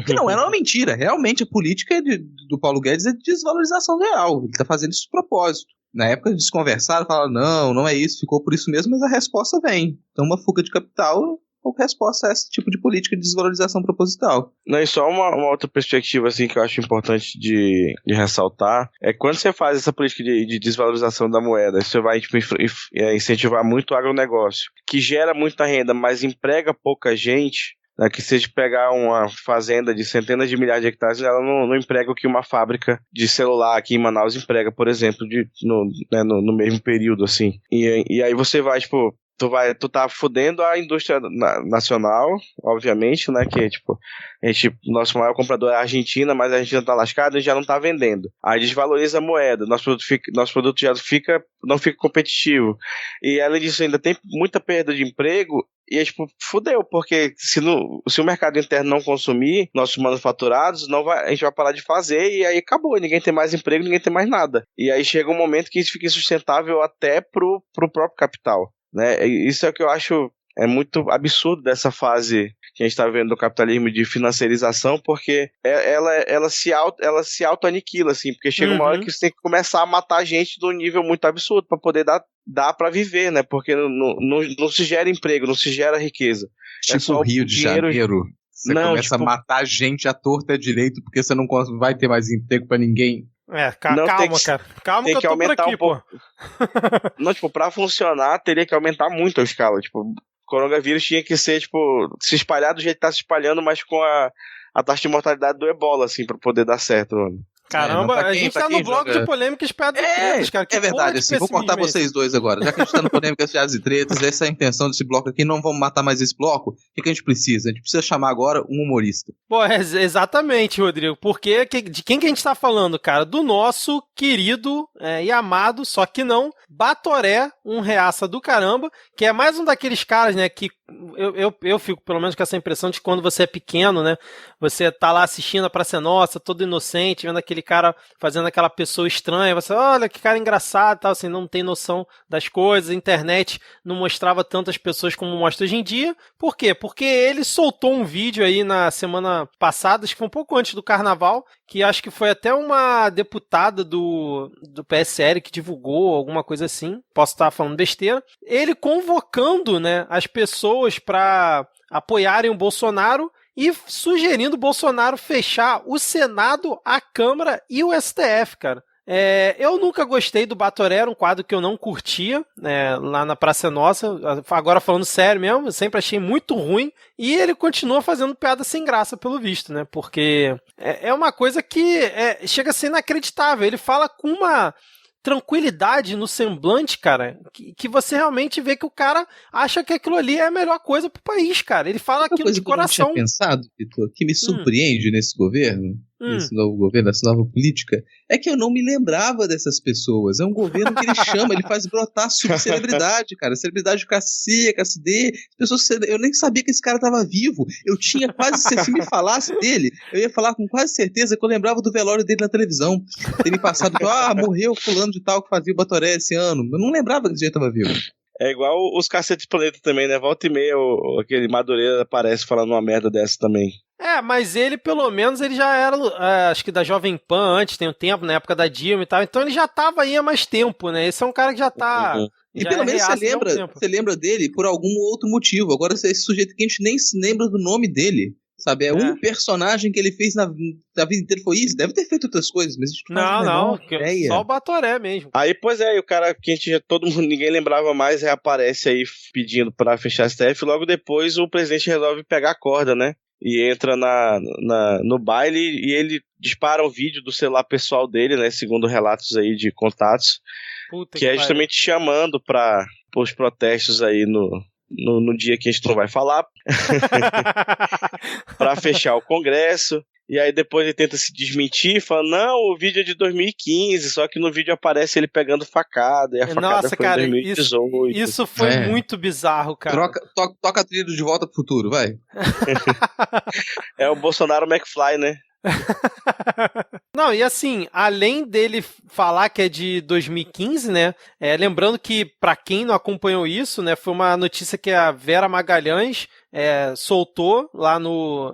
Que não era uma mentira. Realmente, a política do Paulo Guedes é de desvalorização real. Ele está fazendo isso de propósito. Na época eles conversaram, falaram, não é isso, ficou por isso mesmo, mas a resposta vem. Então, uma fuga de capital... a resposta a esse tipo de política de desvalorização proposital. Não, e só uma outra perspectiva assim, que eu acho importante de ressaltar, é quando você faz essa política de desvalorização da moeda, você vai incentivar muito o agronegócio, que gera muita renda, mas emprega pouca gente, né, que se a gente pegar uma fazenda de centenas de milhares de hectares, ela não emprega o que uma fábrica de celular aqui em Manaus emprega, por exemplo, no mesmo período, assim. E aí você vai, tipo... Tu tá fudendo a indústria nacional, obviamente, né, que, tipo, nosso maior comprador é a Argentina, mas a Argentina tá lascada e já não tá vendendo. Aí desvaloriza a moeda, nosso produto já não fica competitivo. E além disso, ainda tem muita perda de emprego e é, tipo, fudeu, porque se o mercado interno não consumir nossos manufaturados, a gente vai parar de fazer e aí acabou, ninguém tem mais emprego, ninguém tem mais nada. E aí chega um momento que isso fica insustentável até pro próprio capital. Né? Isso é o que eu acho muito absurdo dessa fase que a gente está vendo do capitalismo de financiarização, porque ela se auto-aniquila, assim, porque chega uma hora que você tem que começar a matar gente de um nível muito absurdo para poder dar para viver, né? Porque não se gera emprego, não se gera riqueza. Tipo o Rio de Janeiro, você começa a matar gente à torta e à direito porque você não vai ter mais emprego para ninguém. Calma, cara. Calma que eu tô por aqui, pô. Não, tipo, pra funcionar, teria que aumentar muito a escala. Tipo, o coronavírus tinha que ser, tipo, se espalhar do jeito que tá se espalhando, mas com a taxa de mortalidade do ebola, assim, pra poder dar certo, mano. Caramba, a gente tá no bloco de polêmicas, piadas e tretas, cara. É verdade, assim, vou cortar vocês dois agora. Já que a gente tá no polêmicas, piadas e tretas, essa é a intenção desse bloco aqui, não vamos matar mais esse bloco. O que a gente precisa? A gente precisa chamar agora um humorista. Pô, exatamente, Rodrigo. Porque de quem que a gente tá falando, cara? Do nosso querido e amado, só que não, Batoré, um reaça do caramba, que é mais um daqueles caras, né, que eu fico pelo menos com essa impressão de que quando você é pequeno, né, você tá lá assistindo a Praça é Nossa, todo inocente, vendo aquele cara fazendo aquela pessoa estranha, você, olha que cara engraçado e tal, assim, não tem noção das coisas, a internet não mostrava tantas pessoas como mostra hoje em dia. Por quê? Porque ele soltou um vídeo aí na semana passada, acho que foi um pouco antes do carnaval, que acho que foi até uma deputada do PSL que divulgou alguma coisa assim, posso estar falando besteira, ele convocando, né, as pessoas para apoiarem o Bolsonaro e sugerindo o Bolsonaro fechar o Senado, a Câmara e o STF, cara. Eu nunca gostei do Batoré, era um quadro que eu não curtia, lá na Praça é Nossa, agora falando sério mesmo, eu sempre achei muito ruim, e ele continua fazendo piada sem graça, pelo visto, né, porque é uma coisa que chega a ser inacreditável, ele fala com uma tranquilidade no semblante, cara, que você realmente vê que o cara acha que aquilo ali é a melhor coisa pro país, cara. Ele fala aquilo de coração. Que eu não tinha pensado, Vitor, que me surpreende nesse governo, esse novo governo, essa nova política, é que eu não me lembrava dessas pessoas. É um governo que ele chama, ele faz brotar subcelebridade, cara. Celebridade com C, com D. Pessoas, eu nem sabia que esse cara tava vivo. Eu tinha quase, se me falasse dele, eu ia falar com quase certeza que eu lembrava do velório dele na televisão. Ter me passado, morreu fulano de tal que fazia o Batoré esse ano. Eu não lembrava que esse dia tava vivo. É igual os Cacete Planeta também, né? Volta e meia, aquele Madureira aparece falando uma merda dessa também. Mas ele, pelo menos, ele já era, acho que da Jovem Pan antes, tem um tempo, na época da Dilma e tal, então ele já tava aí há mais tempo, né? Esse é um cara que já tá... E pelo menos você lembra dele por algum outro motivo. Agora, esse sujeito que a gente nem se lembra do nome dele, sabe? Um personagem que ele fez na vida inteira, foi isso. Deve ter feito outras coisas, mas a gente não, só o Batoré mesmo. Aí, pois é, o cara que ninguém lembrava mais, reaparece aí pedindo pra fechar a STF. Logo depois, o presidente resolve pegar a corda, né? E entra no baile e ele dispara um vídeo do celular pessoal dele, né? Segundo relatos aí de contatos. Que é justamente chamando para os protestos aí no dia que a gente não vai falar. Para fechar o Congresso. E aí depois ele tenta se desmentir, falando, não, o vídeo é de 2015, só que no vídeo aparece ele pegando facada, e a facada foi em 2018. Isso foi muito bizarro, cara. Toca a trilha de Volta pro Futuro, vai. É o Bolsonaro McFly, né? Não, e assim, além dele falar que é de 2015, né, lembrando que pra quem não acompanhou isso, né, foi uma notícia que a Vera Magalhães soltou lá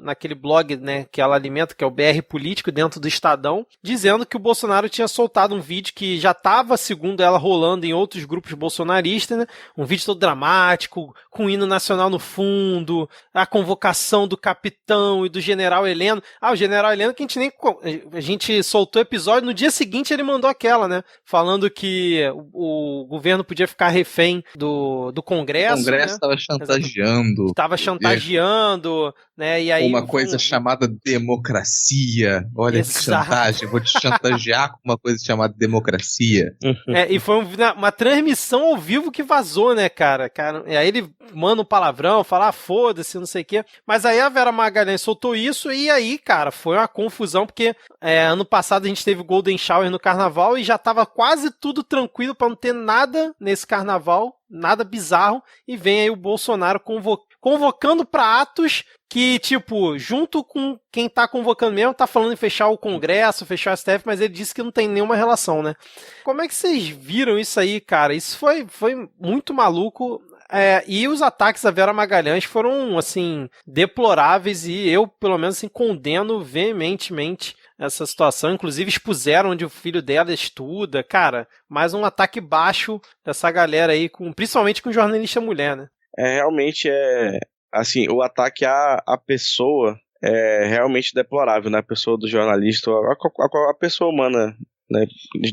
naquele blog, né, que ela alimenta, que é o BR Político, dentro do Estadão, dizendo que o Bolsonaro tinha soltado um vídeo que já estava, segundo ela, rolando em outros grupos bolsonaristas, né, um vídeo todo dramático, com o hino nacional no fundo, a convocação do capitão e do general Heleno. O general Heleno que a gente soltou o episódio, no dia seguinte ele mandou aquela, né, falando que o governo podia ficar refém do Congresso. O Congresso estava chantageando. Chantageando, né? E aí uma coisa chamada democracia. Olha que chantagem, vou te chantagear com uma coisa chamada democracia. E foi uma transmissão ao vivo que vazou, né, cara? E aí ele manda um palavrão, fala, foda-se, não sei o quê. Mas aí a Vera Magalhães soltou isso e aí, cara, foi uma confusão, porque ano passado a gente teve o Golden Shower no carnaval e já tava quase tudo tranquilo pra não ter nada nesse carnaval, nada bizarro, e vem aí o Bolsonaro convocando para atos que, tipo, junto com quem tá convocando mesmo, tá falando em fechar o Congresso, fechar o STF, mas ele disse que não tem nenhuma relação, né? Como é que vocês viram isso aí, cara? Isso foi muito maluco. E os ataques à Vera Magalhães foram, assim, deploráveis e eu, pelo menos, assim, condeno veementemente essa situação. Inclusive expuseram onde o filho dela estuda. Cara, mais um ataque baixo dessa galera aí, principalmente com jornalista mulher, né? Realmente assim, o ataque à pessoa é realmente deplorável, né? A pessoa do jornalista, a pessoa humana, né?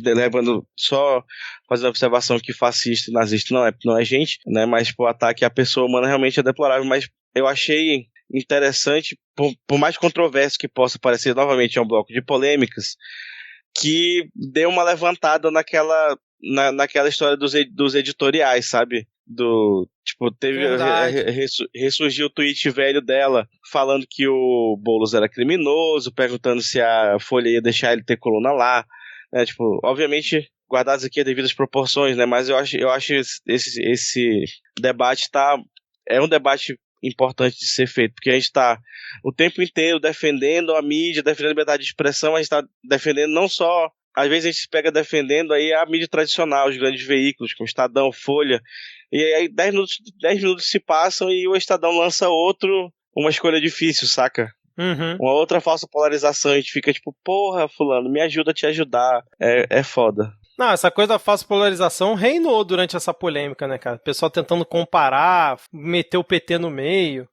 Levando só fazendo a observação que fascista e nazista não é gente, né? Mas o ataque à pessoa humana realmente é deplorável. Mas eu achei interessante, por mais controverso que possa parecer, novamente é um bloco de polêmicas, que deu uma levantada naquela história dos editoriais, sabe? Ressurgiu o tweet velho dela falando que o Boulos era criminoso, perguntando se a Folha ia deixar ele ter coluna lá, né? Obviamente guardadas aqui as devidas proporções, né? Mas eu acho esse debate é um debate importante de ser feito, porque a gente está o tempo inteiro defendendo a mídia, defendendo a liberdade de expressão, a gente está defendendo não só, às vezes a gente se pega defendendo aí a mídia tradicional, os grandes veículos, como Estadão, Folha, e aí 10 minutos se passam e o Estadão lança uma escolha difícil, saca? Uhum. Uma outra falsa polarização, a gente fica tipo, porra, fulano, me ajuda a te ajudar, é foda. Não, essa coisa da falsa polarização reinou durante essa polêmica, né, cara? O pessoal tentando comparar, meter o PT no meio.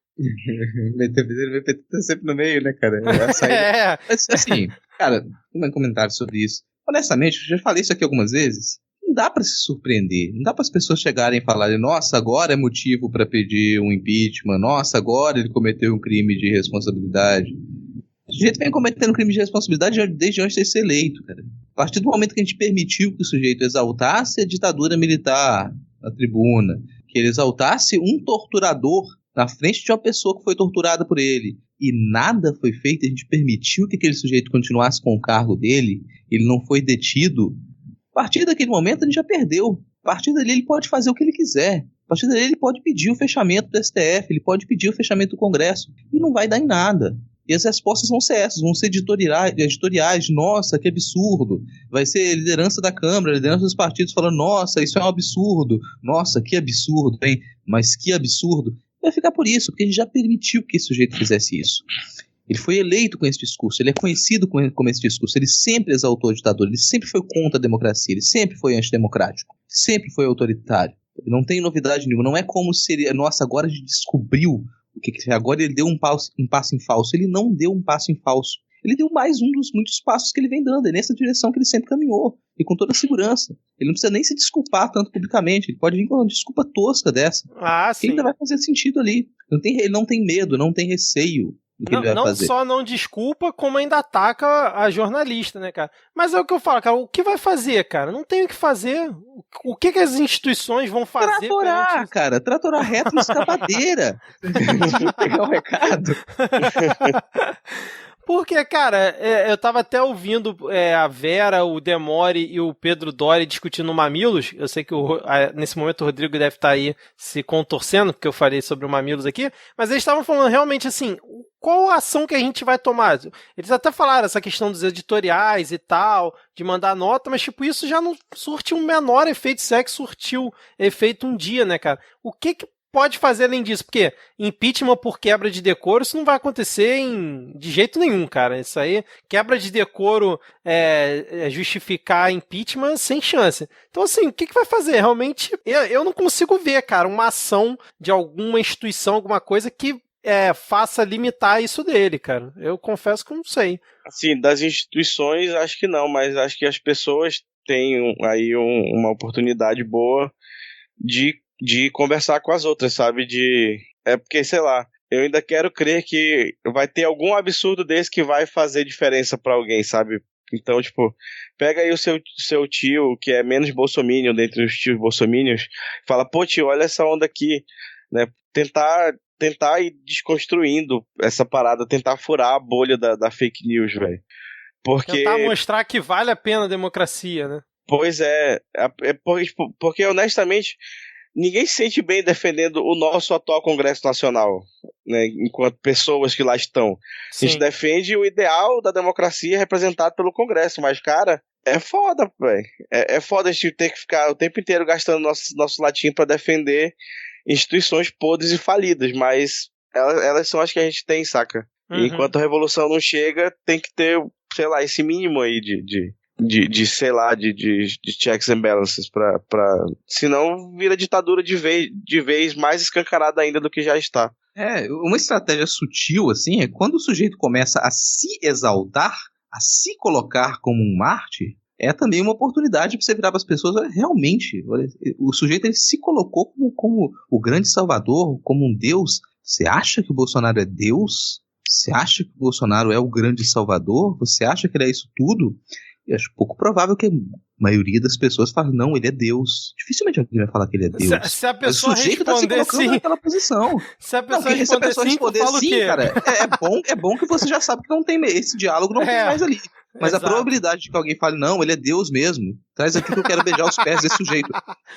meter o PT tá sempre no meio, né, cara? Mas, assim, cara, um comentário sobre isso. Honestamente, eu já falei isso aqui algumas vezes. Não dá pra se surpreender. Não dá para as pessoas chegarem e falarem, nossa, agora é motivo para pedir um impeachment. Nossa, agora ele cometeu um crime de responsabilidade. O sujeito vem cometendo crime de responsabilidade desde antes de ser eleito, cara. A partir do momento que a gente permitiu que o sujeito exaltasse a ditadura militar na tribuna, que ele exaltasse um torturador na frente de uma pessoa que foi torturada por ele, e nada foi feito, a gente permitiu que aquele sujeito continuasse com o cargo dele, ele não foi detido, a partir daquele momento a gente já perdeu. A partir dali ele pode fazer o que ele quiser. A partir dali ele pode pedir o fechamento do STF, ele pode pedir o fechamento do Congresso, e não vai dar em nada. E as respostas vão ser essas, vão ser editoriais, nossa, que absurdo. Vai ser liderança da Câmara, liderança dos partidos falando, nossa, isso é um absurdo. Nossa, que absurdo, hein? Mas que absurdo. Vai ficar por isso, porque a gente já permitiu que esse sujeito fizesse isso. Ele foi eleito com esse discurso, ele é conhecido com esse discurso, ele sempre exaltou a ditadura, ele sempre foi contra a democracia, ele sempre foi antidemocrático, sempre foi autoritário. Não tem novidade nenhuma, não é como se ele, nossa, agora a gente descobriu o que agora ele deu um passo em falso. Ele não deu um passo em falso. Ele deu mais um dos muitos passos que ele vem dando. É nessa direção que ele sempre caminhou. E com toda a segurança. Ele não precisa nem se desculpar tanto publicamente. Ele pode vir com uma desculpa tosca dessa. Sim. Que ainda vai fazer sentido ali. Ele não tem medo, não tem receio do que ele vai fazer. Não só não desculpa, como ainda ataca a jornalista, né, cara? Mas é o que eu falo, cara. O que vai fazer, cara? Não tem o que fazer. O que as instituições vão fazer? Tratorar, cara. Tratorar reto na escapadeira. Pegar o recado. Porque, cara, eu tava até ouvindo a Vera, o Demore e o Pedro Doria discutindo Mamilos. Eu sei que nesse momento o Rodrigo deve estar aí se contorcendo, porque eu falei sobre o Mamilos aqui. Mas eles estavam falando realmente assim, qual a ação que a gente vai tomar? Eles até falaram essa questão dos editoriais e tal, de mandar nota, mas tipo, isso já não surte um menor efeito, se é que surtiu efeito um dia, né, cara? O que pode fazer além disso? Porque impeachment por quebra de decoro, isso não vai acontecer de jeito nenhum, cara. Isso aí, quebra de decoro justificar impeachment sem chance. Então, assim, o que vai fazer? Realmente, eu não consigo ver, cara, uma ação de alguma instituição, alguma coisa que faça limitar isso dele, cara. Eu confesso que eu não sei. Assim, das instituições, acho que não, mas acho que as pessoas têm aí uma oportunidade boa de conversar com as outras, sabe? Porque, sei lá, eu ainda quero crer que vai ter algum absurdo desse que vai fazer diferença pra alguém, sabe? Então, tipo, pega aí o seu tio, que é menos bolsominion dentre os tios bolsominions, fala, pô, tio, olha essa onda aqui, né? Tentar ir desconstruindo essa parada, tentar furar a bolha da fake news, velho. Tentar mostrar que vale a pena a democracia, né? Pois porque honestamente, ninguém se sente bem defendendo o nosso atual Congresso Nacional, né, enquanto pessoas que lá estão. Sim. A gente defende o ideal da democracia representado pelo Congresso, mas, cara, é foda, velho. É foda a gente ter que ficar o tempo inteiro gastando nosso latim pra defender instituições podres e falidas, mas elas são as que a gente tem, saca? Uhum. E enquanto a revolução não chega, tem que ter, sei lá, esse mínimo aí de checks and balances senão vira ditadura de vez mais escancarada ainda do que já está. Uma estratégia sutil, assim, é quando o sujeito começa a se exaltar, a se colocar como um mártir, é também uma oportunidade para você virar para as pessoas, realmente, o sujeito ele se colocou como o grande salvador, como um deus. Você acha que o Bolsonaro é Deus? Você acha que o Bolsonaro é o grande salvador? Você acha que ele é isso tudo? Eu acho pouco provável que a maioria das pessoas fale, não, ele é Deus. Dificilmente alguém vai falar que ele é Deus. Se a pessoa responder sim, naquela posição. Se a pessoa responder sim, cara, é bom que você já sabe que não tem esse diálogo, não tem mais ali. Mas exato. A probabilidade de que alguém fale, não, ele é Deus mesmo, traz aqui que eu quero beijar os pés desse sujeito,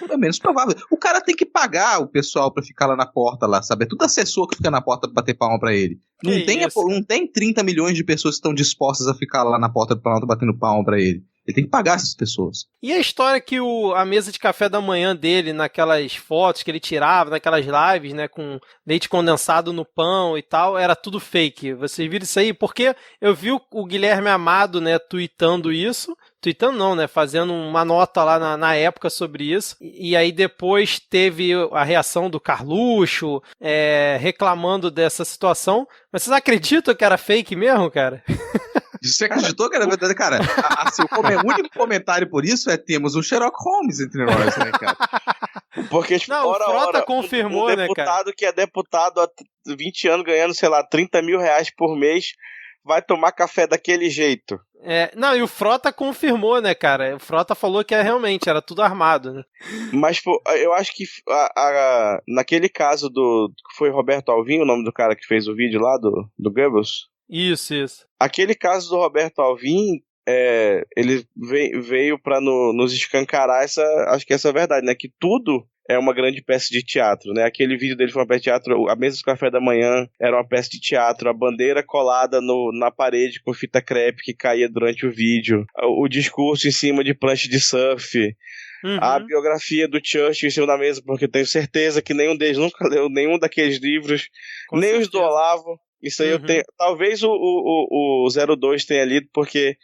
é menos provável. O cara tem que pagar o pessoal pra ficar lá na porta, lá, sabe? É tudo assessor que fica na porta pra bater palma pra ele. Não tem 30 milhões de pessoas que estão dispostas a ficar lá na porta do Planalto batendo palma pra ele. Ele tem que pagar essas pessoas. E a história que a mesa de café da manhã dele, naquelas fotos que ele tirava, naquelas lives, né, com leite condensado no pão e tal, era tudo fake. Vocês viram isso aí? Porque eu vi o Guilherme Amado, né, tweetando isso. Tweetando não, né, fazendo uma nota lá na época sobre isso. E aí depois teve a reação do Carluxo, reclamando dessa situação. Mas vocês acreditam que era fake mesmo, cara? Você acreditou que era verdade? Cara, o único comentário por isso temos um Sherlock Holmes entre nós, né, cara? Porque, tipo, o Frota confirmou, né, cara? Um deputado que é deputado há 20 anos ganhando, sei lá, 30 mil reais por mês vai tomar café daquele jeito. Não, e o Frota confirmou, né, cara? O Frota falou que realmente era tudo armado, né? Mas pô, eu acho que naquele caso foi Roberto Alvim, o nome do cara que fez o vídeo lá do Goebbels? Isso. Aquele caso do Roberto Alvim, ele veio pra nos escancarar acho que essa é a verdade, né? Que tudo é uma grande peça de teatro, né? Aquele vídeo dele foi uma peça de teatro, a mesa do café da manhã era uma peça de teatro, a bandeira colada na parede com fita crepe que caía durante o vídeo, o discurso em cima de prancha de surf, a biografia do Churchill em cima da mesa, porque eu tenho certeza que nenhum deles nunca leu nenhum daqueles livros, Com nem certeza. os do Olavo. Isso aí eu tenho. Talvez o 02 tenha lido, porque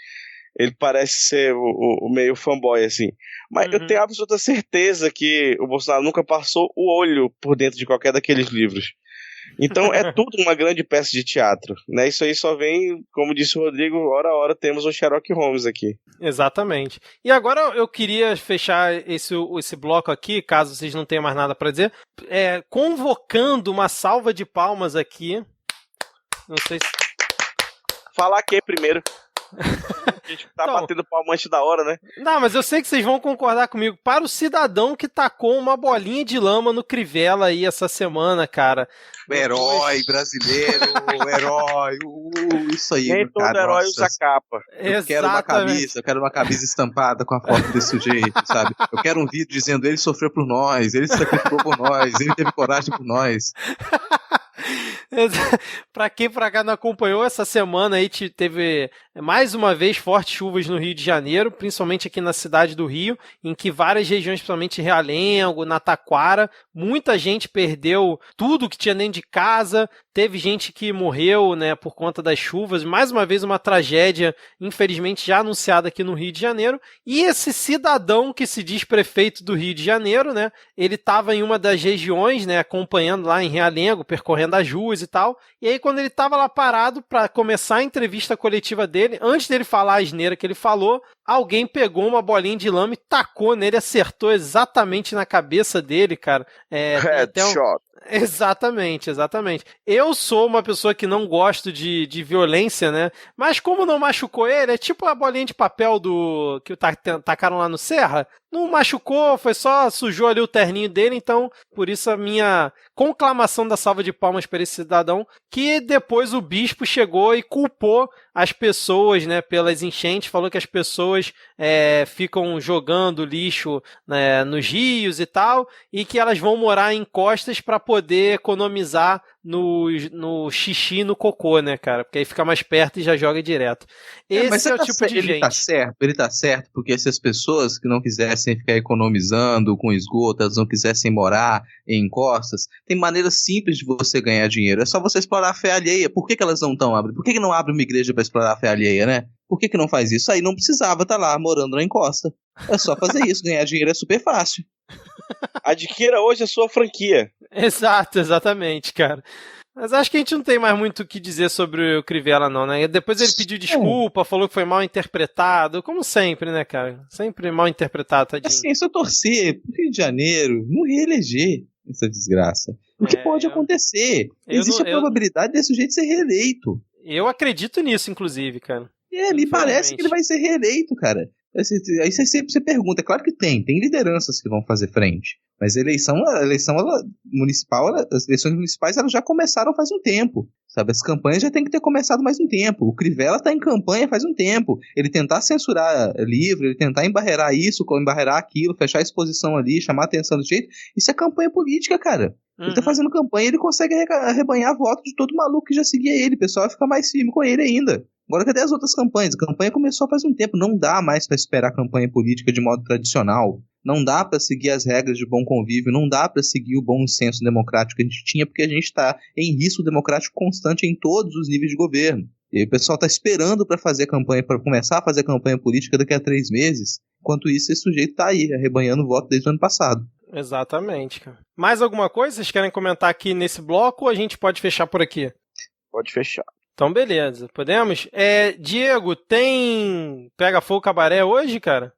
ele parece ser o meio fanboy, assim. Mas eu tenho absoluta certeza que o Bolsonaro nunca passou o olho por dentro de qualquer daqueles livros. Então é tudo uma grande peça de teatro, né? Isso aí só vem, como disse o Rodrigo, hora a hora temos um Sherlock Holmes aqui. Exatamente. E agora eu queria fechar esse bloco aqui, caso vocês não tenham mais nada para dizer, convocando uma salva de palmas aqui. Não sei se... Falar quem primeiro? A gente tá batendo palma antes da hora, né? Não, mas eu sei que vocês vão concordar comigo. Para o cidadão que tacou uma bolinha de lama no Crivella aí essa semana, cara. O herói brasileiro, o herói. Isso aí, nem todo cara, herói usa capa. Eu quero uma camisa estampada com a foto desse sujeito, sabe? Eu quero um vídeo dizendo ele sofreu por nós, ele se sacrificou por nós, ele teve coragem por nós. Pra quem pra cá não acompanhou, essa semana aí teve mais uma vez fortes chuvas no Rio de Janeiro, principalmente aqui na cidade do Rio, em que várias regiões, principalmente Realengo, na Taquara, muita gente perdeu tudo que tinha dentro de casa, teve gente que morreu, né, por conta das chuvas, mais uma vez uma tragédia, infelizmente já anunciada aqui no Rio de Janeiro, e esse cidadão que se diz prefeito do Rio de Janeiro, né, ele estava em uma das regiões, né, acompanhando lá em Realengo, percorrendo as ruas e tal, e aí quando ele estava lá parado para começar a entrevista coletiva dele, antes dele falar a asneira que ele falou, alguém pegou uma bolinha de lama e tacou nele, acertou exatamente na cabeça dele, cara. Headshot. Exatamente. Eu sou uma pessoa que não gosto de violência, né? Mas como não machucou ele, é tipo a bolinha de papel que tacaram lá no Serra. Não machucou, foi só sujou ali o terninho dele, então por isso a minha conclamação da salva de palmas para esse cidadão, que depois o bispo chegou e culpou as pessoas, né, pelas enchentes, falou que as pessoas ficam jogando lixo, né, nos rios e tal, e que elas vão morar em costas para poder economizar no xixi e no cocô, né, cara? Porque aí fica mais perto e já joga direto. Esse é o tipo de gente. Ele tá certo, porque se as pessoas que não quisessem ficar economizando com esgoto, elas não quisessem morar em encostas, tem maneiras simples de você ganhar dinheiro. É só você explorar a fé alheia. Por que elas não estão abrindo? Por que não abre uma igreja para explorar a fé alheia, né? Por que não faz isso? Aí não precisava estar lá morando na encosta. É só fazer isso. Ganhar dinheiro é super fácil. Adquira hoje a sua franquia. Exatamente, cara. Mas acho que a gente não tem mais muito o que dizer sobre o Crivella, não, né? Depois ele pediu desculpa, falou que foi mal interpretado, como sempre, né, cara? Sempre mal interpretado, tadinho. Assim, se eu torcer pro Rio de Janeiro, não reeleger essa desgraça. O que pode acontecer? Existe a probabilidade desse sujeito ser reeleito. Eu acredito nisso, inclusive, cara. Me parece que ele vai ser reeleito, cara. Aí você pergunta, é claro que tem lideranças que vão fazer frente, mas a eleição municipal, as eleições municipais elas já começaram faz um tempo, sabe? As campanhas já tem que ter começado mais um tempo. O Crivella está em campanha faz um tempo. Ele tentar censurar livro, ele tentar embarrear isso, embarrear aquilo, fechar a exposição ali, chamar a atenção do jeito, isso é campanha política, cara. Ele tá fazendo campanha, ele consegue arrebanhar voto de todo maluco que já seguia ele, o pessoal vai ficar mais firme com ele ainda. Agora, cadê as outras campanhas? A campanha começou faz um tempo, não dá mais para esperar a campanha política de modo tradicional. Não dá para seguir as regras de bom convívio, não dá para seguir o bom senso democrático que a gente tinha, porque a gente está em risco democrático constante em todos os níveis de governo. E aí o pessoal está esperando para fazer campanha, para começar a fazer campanha política daqui a 3 meses. Enquanto isso, esse sujeito está aí, arrebanhando voto desde o ano passado. Exatamente, cara. Mais alguma coisa vocês querem comentar aqui nesse bloco ou a gente pode fechar por aqui? Pode fechar. Então, beleza. Podemos? Diego, tem Pega Fogo Cabaré hoje, cara?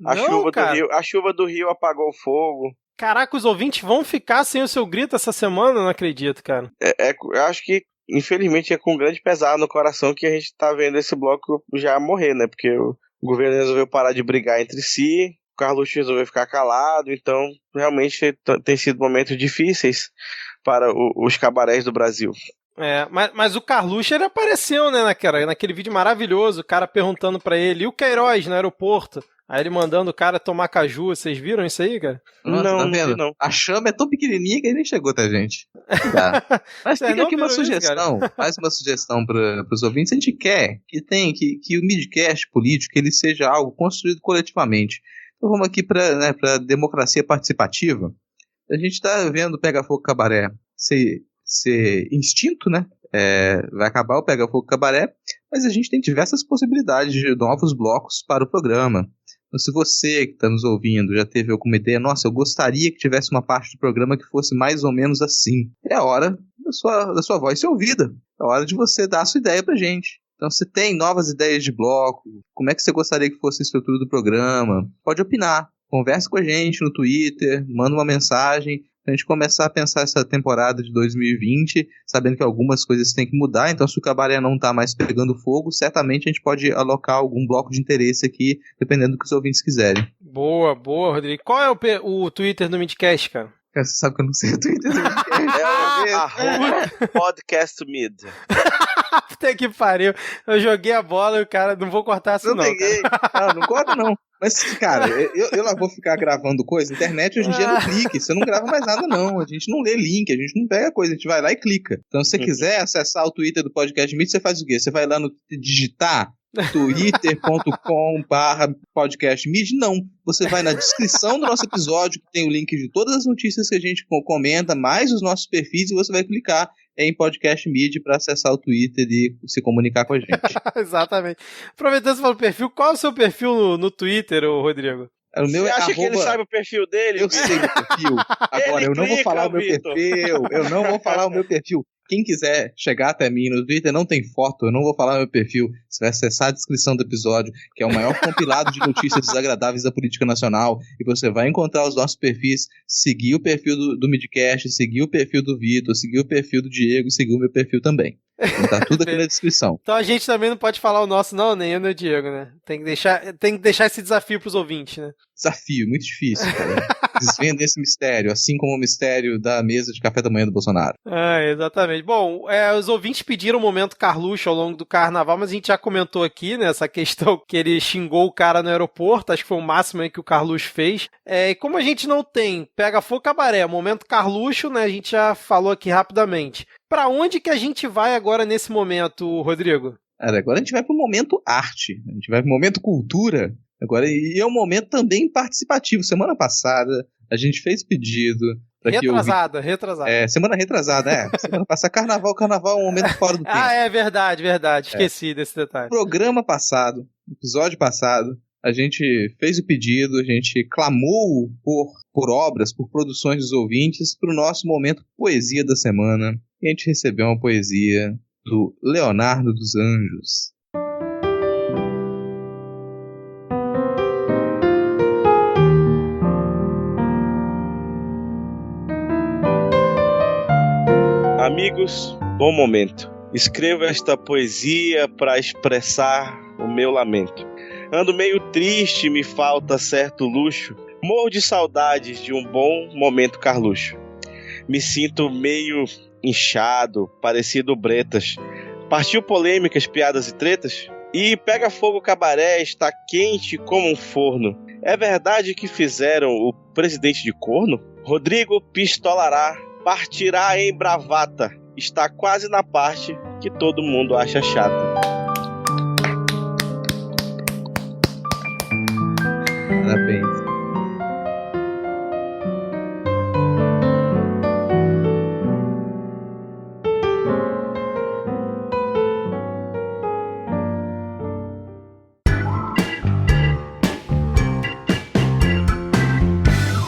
A chuva do Rio apagou o fogo. Caraca, os ouvintes vão ficar sem o seu grito essa semana? Eu não acredito, cara. Eu acho que infelizmente é com grande pesar no coração que a gente tá vendo esse bloco já morrer, né? Porque o governo resolveu parar de brigar entre si, o Carluxo resolveu ficar calado, então realmente tem sido momentos difíceis para os cabarés do Brasil. Mas o Carluxo, ele apareceu, né, naquele vídeo maravilhoso, o cara perguntando pra ele, e o Queiroz no aeroporto? Aí ele mandando o cara tomar caju, vocês viram isso aí, cara? Nossa, não, tá vendo? não. A chama é tão pequenininha que ele nem chegou até a gente. Tá. Mas fica aqui uma sugestão, mais uma sugestão para os ouvintes. A gente quer que o midcast político ele seja algo construído coletivamente. Então vamos aqui para democracia participativa. A gente está vendo o Pega Fogo Cabaré ser extinto, né? Vai acabar o Pega Fogo Cabaré, mas a gente tem diversas possibilidades de novos blocos para o programa. Então, se você que está nos ouvindo já teve alguma ideia, nossa, eu gostaria que tivesse uma parte do programa que fosse mais ou menos assim, é a hora da sua voz ser ouvida. É a hora de você dar a sua ideia pra gente. Então, se tem novas ideias de bloco, como é que você gostaria que fosse a estrutura do programa, pode opinar. Converse com a gente no Twitter, manda uma mensagem, pra gente começar a pensar essa temporada de 2020, sabendo que algumas coisas têm que mudar, então se o Cabaré não tá mais pegando fogo, certamente a gente pode alocar algum bloco de interesse aqui, dependendo do que os ouvintes quiserem. Boa, Rodrigo. Qual é o Twitter do Midcast, cara? Você sabe que eu não sei o Twitter do Midcast. @podcastmid. Puta que pariu. Eu joguei a bola e o cara, não vou cortar isso não, peguei. Não corta não. Mas, cara, eu lá vou ficar gravando coisa. Internet hoje em dia é no clique. Você não grava mais nada, não. A gente não lê link, a gente não pega coisa. A gente vai lá e clica. Então, se você quiser acessar o Twitter do Podcast Meet, você faz o quê? Você vai lá no digitar twitter.com/podcastmeet. Não. Você vai na descrição do nosso episódio, que tem o link de todas as notícias que a gente comenta, mais os nossos perfis, e você vai clicar em Podcast Meet para acessar o Twitter e se comunicar com a gente. Exatamente. Aproveitando você falou perfil, qual é o seu perfil no Twitter, Rodrigo? O meu você acha que ele sabe o perfil dele? Eu sei o perfil. Agora, eu não vou falar o meu perfil. Eu não vou falar o meu perfil. Quem quiser chegar até mim no Twitter, não tem foto, eu não vou falar o meu perfil. Você vai acessar a descrição do episódio, que é o maior compilado de notícias desagradáveis da política nacional, e você vai encontrar os nossos perfis, seguir o perfil do Midcast, seguir o perfil do Vitor, seguir o perfil do Diego e seguir o meu perfil também. Então tá tudo aqui na descrição. Então a gente também não pode falar o nosso, não, nem eu nem o Diego, né? Tem que deixar esse desafio pros ouvintes, né? Desafio, muito difícil, cara. Desvenda esse mistério, assim como o mistério da mesa de café da manhã do Bolsonaro. Exatamente. Bom, os ouvintes pediram o momento Carluxo ao longo do carnaval, mas a gente já comentou aqui, né, essa questão que ele xingou o cara no aeroporto, acho que foi o máximo aí que o Carluxo fez. E como a gente não tem Pega Fogo Cabaré, momento Carluxo, né, a gente já falou aqui rapidamente. Pra onde que a gente vai agora nesse momento, Rodrigo? Agora a gente vai pro momento arte, a gente vai pro momento cultura. Agora, e é um momento também participativo. Semana passada, a gente fez pedido. Retrasada. Semana retrasada, Semana passada, carnaval é um momento fora do tempo. É verdade. Esqueci desse detalhe. Programa passado, episódio passado, a gente fez o pedido, a gente clamou por obras, por produções dos ouvintes, pro nosso momento poesia da semana. E a gente recebeu uma poesia do Leonardo dos Anjos. Amigos, bom momento. Escrevo esta poesia para expressar o meu lamento. Ando meio triste, me falta certo luxo. Morro de saudades de um bom momento Carluxo. Me sinto meio inchado, parecido Bretas. Partiu polêmicas, piadas e tretas? E Pega Fogo Cabaré está quente como um forno. É verdade que fizeram o presidente de corno? Rodrigo pistolará, partirá em bravata. Está quase na parte que todo mundo acha chata. Parabéns.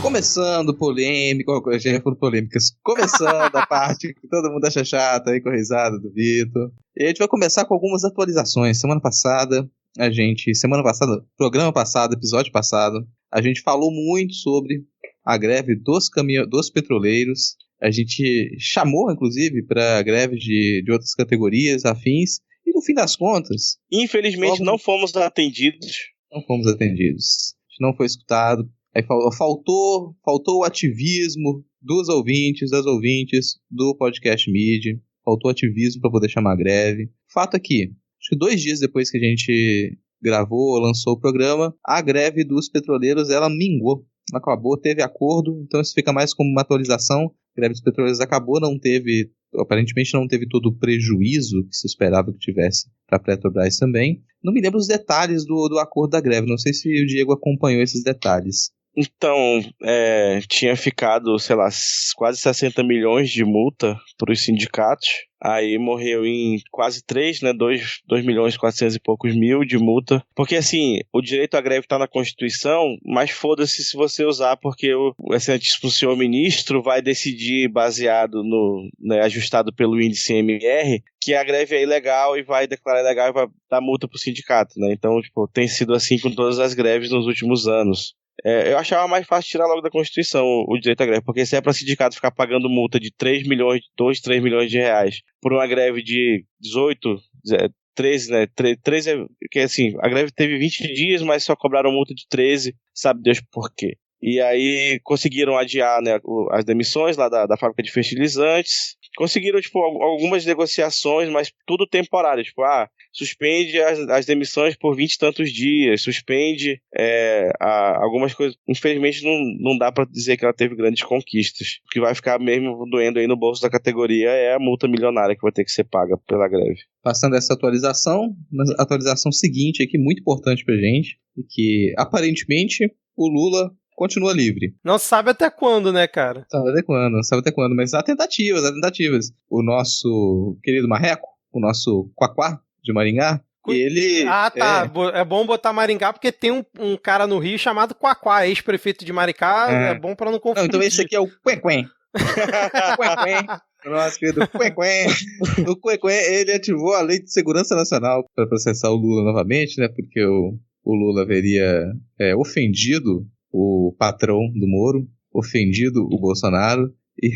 Começando polêmicas, começando a parte que todo mundo acha chata aí com a risada do Vitor. E a gente vai começar com algumas atualizações. Programa passado, episódio passado, a gente falou muito sobre a greve dos petroleiros. A gente chamou, inclusive, para greve de outras categorias afins, e no fim das contas... Infelizmente não fomos atendidos. Não fomos atendidos. A gente não foi escutado. Aí faltou o ativismo dos ouvintes, das ouvintes do Podcast Mid. Faltou ativismo para poder chamar a greve. Fato é que, acho que 2 dias depois que a gente gravou, lançou o programa, a greve dos petroleiros, ela minguou. Acabou, teve acordo, então isso fica mais como uma atualização. A greve dos petroleiros acabou, aparentemente não teve todo o prejuízo que se esperava que tivesse para a Petrobras também. Não me lembro os detalhes do acordo da greve, não sei se o Diego acompanhou esses detalhes. Então, tinha ficado, sei lá, quase 60 milhões de multa para os sindicatos. Aí morreu em quase 3, né? 2 milhões e 400 e poucos mil de multa. Porque, assim, o direito à greve está na Constituição, mas foda-se se você usar, porque o senhor ministro vai decidir, baseado no, né, ajustado pelo índice MR, que a greve é ilegal e vai declarar ilegal e vai dar multa pro sindicato, né? Então, tipo, tem sido assim com todas as greves nos últimos anos. Eu achava mais fácil tirar logo da Constituição o direito à greve, porque se é para sindicato ficar pagando multa de 3 milhões de reais por uma greve de 13, né? 13 que assim, a greve teve 20 dias, mas só cobraram multa de 13, sabe Deus por quê. E aí conseguiram adiar, né, as demissões lá da fábrica de fertilizantes. Conseguiram, tipo, algumas negociações, mas tudo temporário. Tipo, suspende as demissões por 20 e tantos dias, suspende algumas coisas. Infelizmente, não dá pra dizer que ela teve grandes conquistas. O que vai ficar mesmo doendo aí no bolso da categoria é a multa milionária que vai ter que ser paga pela greve. Passando essa atualização, mas a atualização seguinte aqui, muito importante pra gente, que aparentemente o Lula continua livre. Não sabe até quando, né, cara? Não sabe até quando, mas há tentativas. O nosso querido Marreco, o nosso Quaquá de Maringá, ele... tá. É bom botar Maringá porque tem um cara no Rio chamado Quaquá, ex-prefeito de Maricá, é bom pra não confundir. Então esse aqui é o Quenquen. O nosso querido Quenquen. O Quenquen, ele ativou a Lei de Segurança Nacional para processar o Lula novamente, né, porque o Lula haveria ofendido o patrão do Moro, ofendido o Bolsonaro, e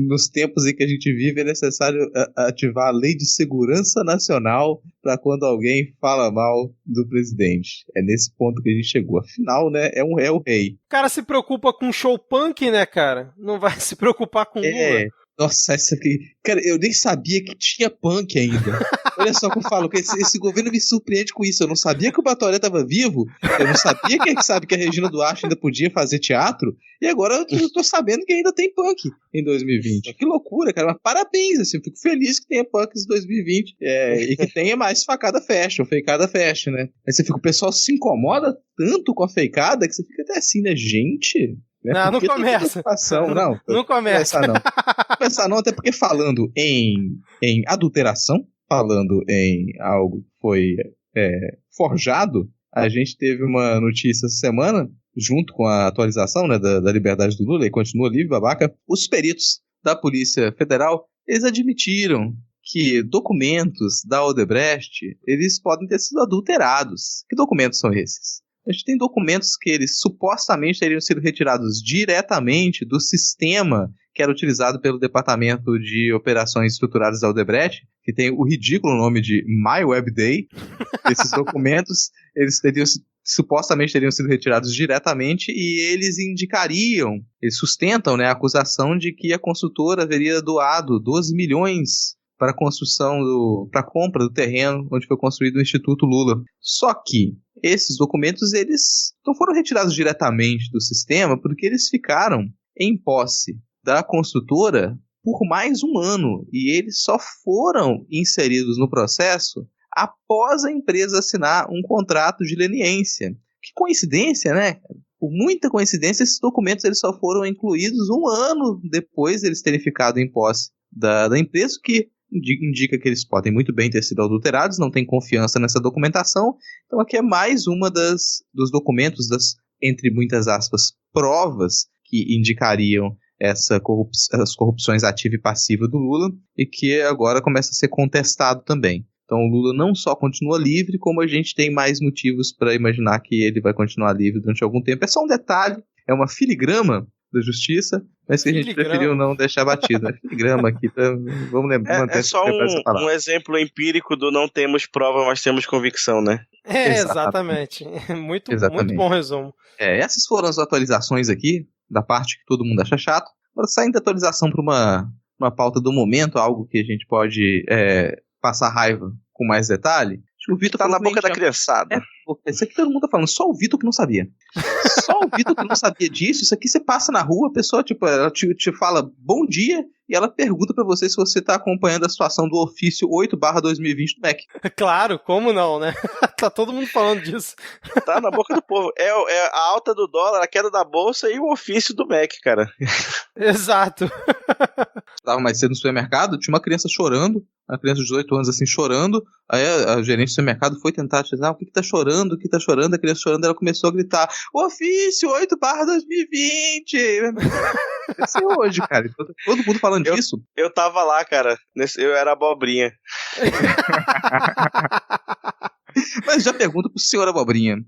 nos tempos em que a gente vive é necessário ativar a Lei de Segurança Nacional para quando alguém fala mal do presidente. É nesse ponto que a gente chegou. Afinal, né, é o rei. O cara se preocupa com show punk, né, cara? Não vai se preocupar com Lula. Nossa, essa aqui... Cara, eu nem sabia que tinha punk ainda. Olha só o que eu falo, que esse governo me surpreende com isso. Eu não sabia que o Batoré estava vivo, eu não sabia que a Regina Duarte ainda podia fazer teatro, e agora eu tô sabendo que ainda tem punk em 2020. Que loucura, cara. Mas parabéns, assim, eu fico feliz que tenha punk em 2020, e que tenha mais facada fashion, né? Aí você fica, o pessoal se incomoda tanto com a fakeada que você fica até assim, né? Gente... Não começa. Não começa. Não começa não, até porque falando em adulteração, falando em algo que foi forjado, a gente teve uma notícia essa semana, junto com a atualização, né, da liberdade do Lula, e continua livre, babaca. Os peritos da Polícia Federal, eles admitiram que documentos da Odebrecht, eles podem ter sido adulterados. Que documentos são esses? A gente tem documentos que eles supostamente teriam sido retirados diretamente do sistema que era utilizado pelo Departamento de Operações Estruturadas da Odebrecht, que tem o ridículo nome de MyWebDay. Esses documentos, supostamente teriam sido retirados diretamente e eles sustentam, né, a acusação de que a construtora haveria doado 12 milhões para a compra do terreno onde foi construído o Instituto Lula. Só que esses documentos, eles não foram retirados diretamente do sistema porque eles ficaram em posse da construtora por mais um ano e eles só foram inseridos no processo após a empresa assinar um contrato de leniência. Que coincidência, né? Por muita coincidência, esses documentos eles só foram incluídos um ano depois de eles terem ficado em posse da empresa, que indica que eles podem muito bem ter sido adulterados, não tem confiança nessa documentação. Então aqui é mais uma dos documentos, entre muitas aspas, provas que indicariam as corrupções ativa e passiva do Lula e que agora começa a ser contestado também. Então o Lula não só continua livre, como a gente tem mais motivos para imaginar que ele vai continuar livre durante algum tempo. É só um detalhe, é uma filigrama da Justiça, mas que a gente preferiu não deixar batido. É filigrama aqui, vamos lembrar. É só um exemplo empírico do não temos prova, mas temos convicção, né? Exatamente. Muito bom resumo. Essas foram as atualizações aqui, da parte que todo mundo acha chato. Agora, saindo da atualização para uma pauta do momento, algo que a gente pode passar raiva com mais detalhe. Acho que o Vitor tá na boca da criançada. Isso aqui todo mundo tá falando, só o Vitor que não sabia. Só o Vitor que não sabia disso. Isso aqui você passa na rua, a pessoa ela te fala bom dia e ela pergunta pra você se você tá acompanhando a situação do ofício 8/2020 do MEC. Claro, como não, né? Tá todo mundo falando disso. Tá na boca do povo. É a alta do dólar, a queda da bolsa e o ofício do MEC, cara. Exato. Tava mais cedo no supermercado, tinha uma criança chorando, uma criança de 18 anos assim chorando, aí a gerente do supermercado foi tentar dizer, o que tá chorando, a criança chorando, ela começou a gritar, ofício 8/2020, vai ser hoje, cara, todo mundo falando disso. Eu tava lá, cara, eu era abobrinha. Mas já pergunto pro senhor Abobrinha, o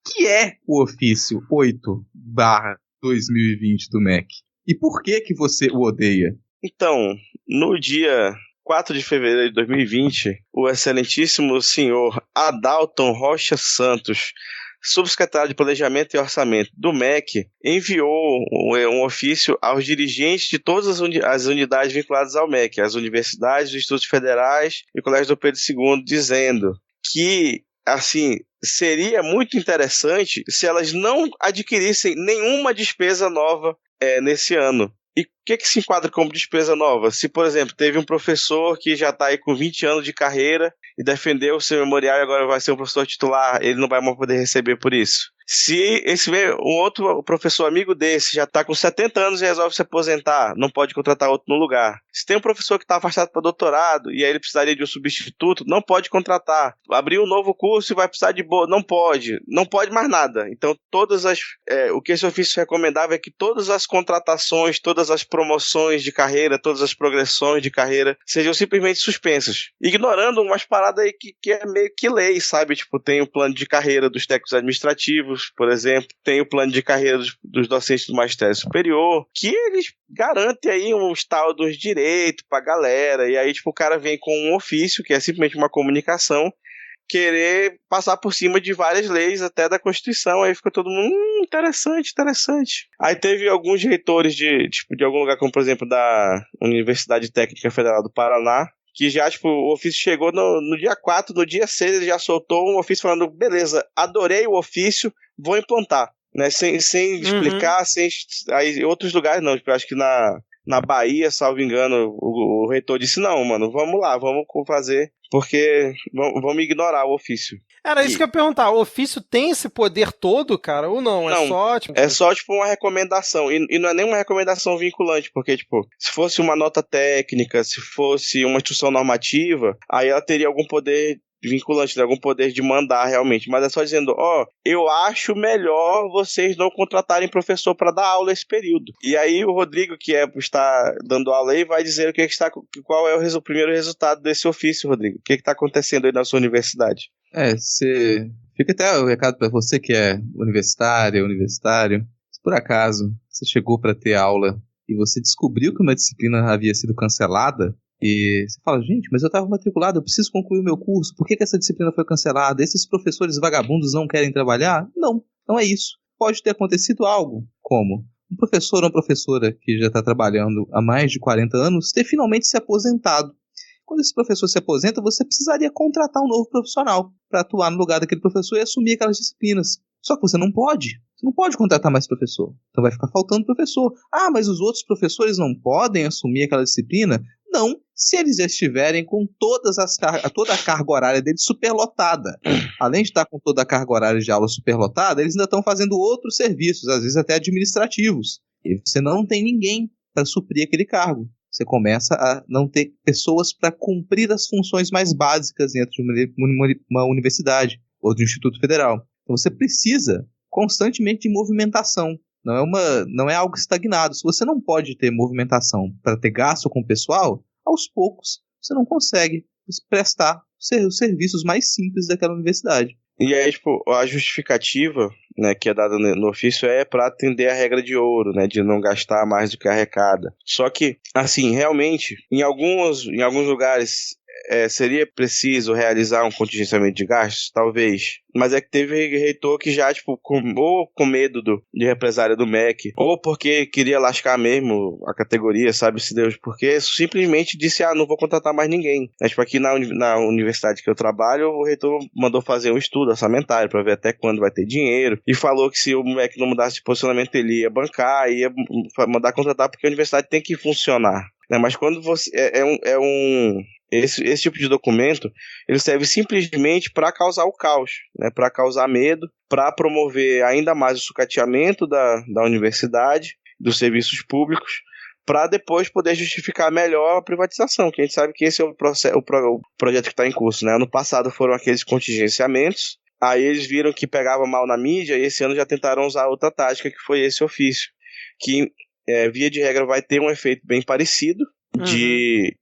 que é o ofício 8/2020 do MEC? E por que você o odeia? Então, no dia 4 de fevereiro de 2020, o excelentíssimo senhor Adalton Rocha Santos, subsecretário de Planejamento e Orçamento do MEC, enviou um ofício aos dirigentes de todas as unidades vinculadas ao MEC, as universidades, os institutos federais e o Colégio do Pedro II, dizendo que, assim, seria muito interessante se elas não adquirissem nenhuma despesa nova nesse ano. E o que se enquadra como despesa nova? Se, por exemplo, teve um professor que já está aí com 20 anos de carreira e defendeu o seu memorial e agora vai ser um professor titular, ele não vai mais poder receber por isso. Se um outro professor amigo desse já está com 70 anos e resolve se aposentar, não pode contratar outro no lugar. Se tem um professor que está afastado para doutorado e aí ele precisaria de um substituto, não pode contratar. Abrir um novo curso e vai precisar de não pode mais nada. Então, o que esse ofício recomendava é que todas as contratações, todas as promoções de carreira, todas as progressões de carreira sejam simplesmente suspensas. Ignorando umas paradas aí que é meio que lei, sabe? Tipo, tem o plano de carreira dos técnicos administrativos, por exemplo, tem o plano de carreira dos docentes do magistério superior, que eles garantem aí um estado dos direitos pra galera, e aí tipo o cara vem com um ofício, que é simplesmente uma comunicação, querer passar por cima de várias leis, até da Constituição, aí fica todo mundo, interessante. Aí teve alguns reitores de algum lugar, como por exemplo da Universidade Técnica Federal do Paraná, que já, o ofício chegou no dia 4, no dia 6 ele já soltou um ofício falando, beleza, adorei o ofício, vou implantar, né, sem explicar, aí outros lugares não, acho que na Bahia, salvo engano, o reitor disse, não, mano, vamos lá, vamos fazer, porque vamos ignorar o ofício. Era isso que eu ia perguntar, o ofício tem esse poder todo, cara, ou não? É só uma recomendação, e não é nem uma recomendação vinculante, porque, se fosse uma nota técnica, se fosse uma instrução normativa, aí ela teria algum poder vinculante, algum poder de mandar realmente, mas é só dizendo, eu acho melhor vocês não contratarem professor para dar aula esse período. E aí o Rodrigo, que está dando aula aí, vai dizer qual é o primeiro resultado desse ofício, Rodrigo. O que está acontecendo aí na sua universidade? Fica até o recado para você que é universitário. Se por acaso você chegou para ter aula e você descobriu que uma disciplina havia sido cancelada, e você fala, gente, mas eu estava matriculado, eu preciso concluir o meu curso, por que essa disciplina foi cancelada? Esses professores vagabundos não querem trabalhar? Não é isso. Pode ter acontecido algo, como um professor ou uma professora que já está trabalhando há mais de 40 anos ter finalmente se aposentado. Quando esse professor se aposenta, você precisaria contratar um novo profissional para atuar no lugar daquele professor e assumir aquelas disciplinas. Só que você não pode. Você não pode contratar mais professor. Então vai ficar faltando professor. Mas os outros professores não podem assumir aquela disciplina? Não, se eles já estiverem com toda a carga horária deles superlotada. Além de estar com toda a carga horária de aula superlotada, eles ainda estão fazendo outros serviços, às vezes até administrativos. E você não tem ninguém para suprir aquele cargo. Você começa a não ter pessoas para cumprir as funções mais básicas dentro de uma universidade ou de um instituto federal. Então você precisa constantemente de movimentação. Não é algo estagnado. Se você não pode ter movimentação para ter gasto com o pessoal, aos poucos você não consegue prestar os serviços mais simples daquela universidade. E aí, a justificativa né, que é dada no ofício é para atender a regra de ouro, né, de não gastar mais do que arrecada. Só que, assim, realmente, em alguns lugares seria preciso realizar um contingenciamento de gastos? Talvez. Mas é que teve reitor que já, tipo, ou com medo de represália do MEC, ou porque queria lascar mesmo a categoria, sabe-se Deus, porque simplesmente disse, não vou contratar mais ninguém. Tipo, aqui na universidade que eu trabalho, o reitor mandou fazer um estudo orçamentário para ver até quando vai ter dinheiro, e falou que se o MEC não mudasse de posicionamento, ele ia bancar, ia mandar contratar, porque a universidade tem que funcionar. Né? Mas quando você... Esse tipo de documento, ele serve simplesmente para causar o caos, né? Para causar medo, para promover ainda mais o sucateamento da universidade, dos serviços públicos, para depois poder justificar melhor a privatização, que a gente sabe que esse é o projeto que está em curso. Né? Ano passado foram aqueles contingenciamentos, aí eles viram que pegava mal na mídia, e esse ano já tentaram usar outra tática, que foi esse ofício, que via de regra vai ter um efeito bem parecido, de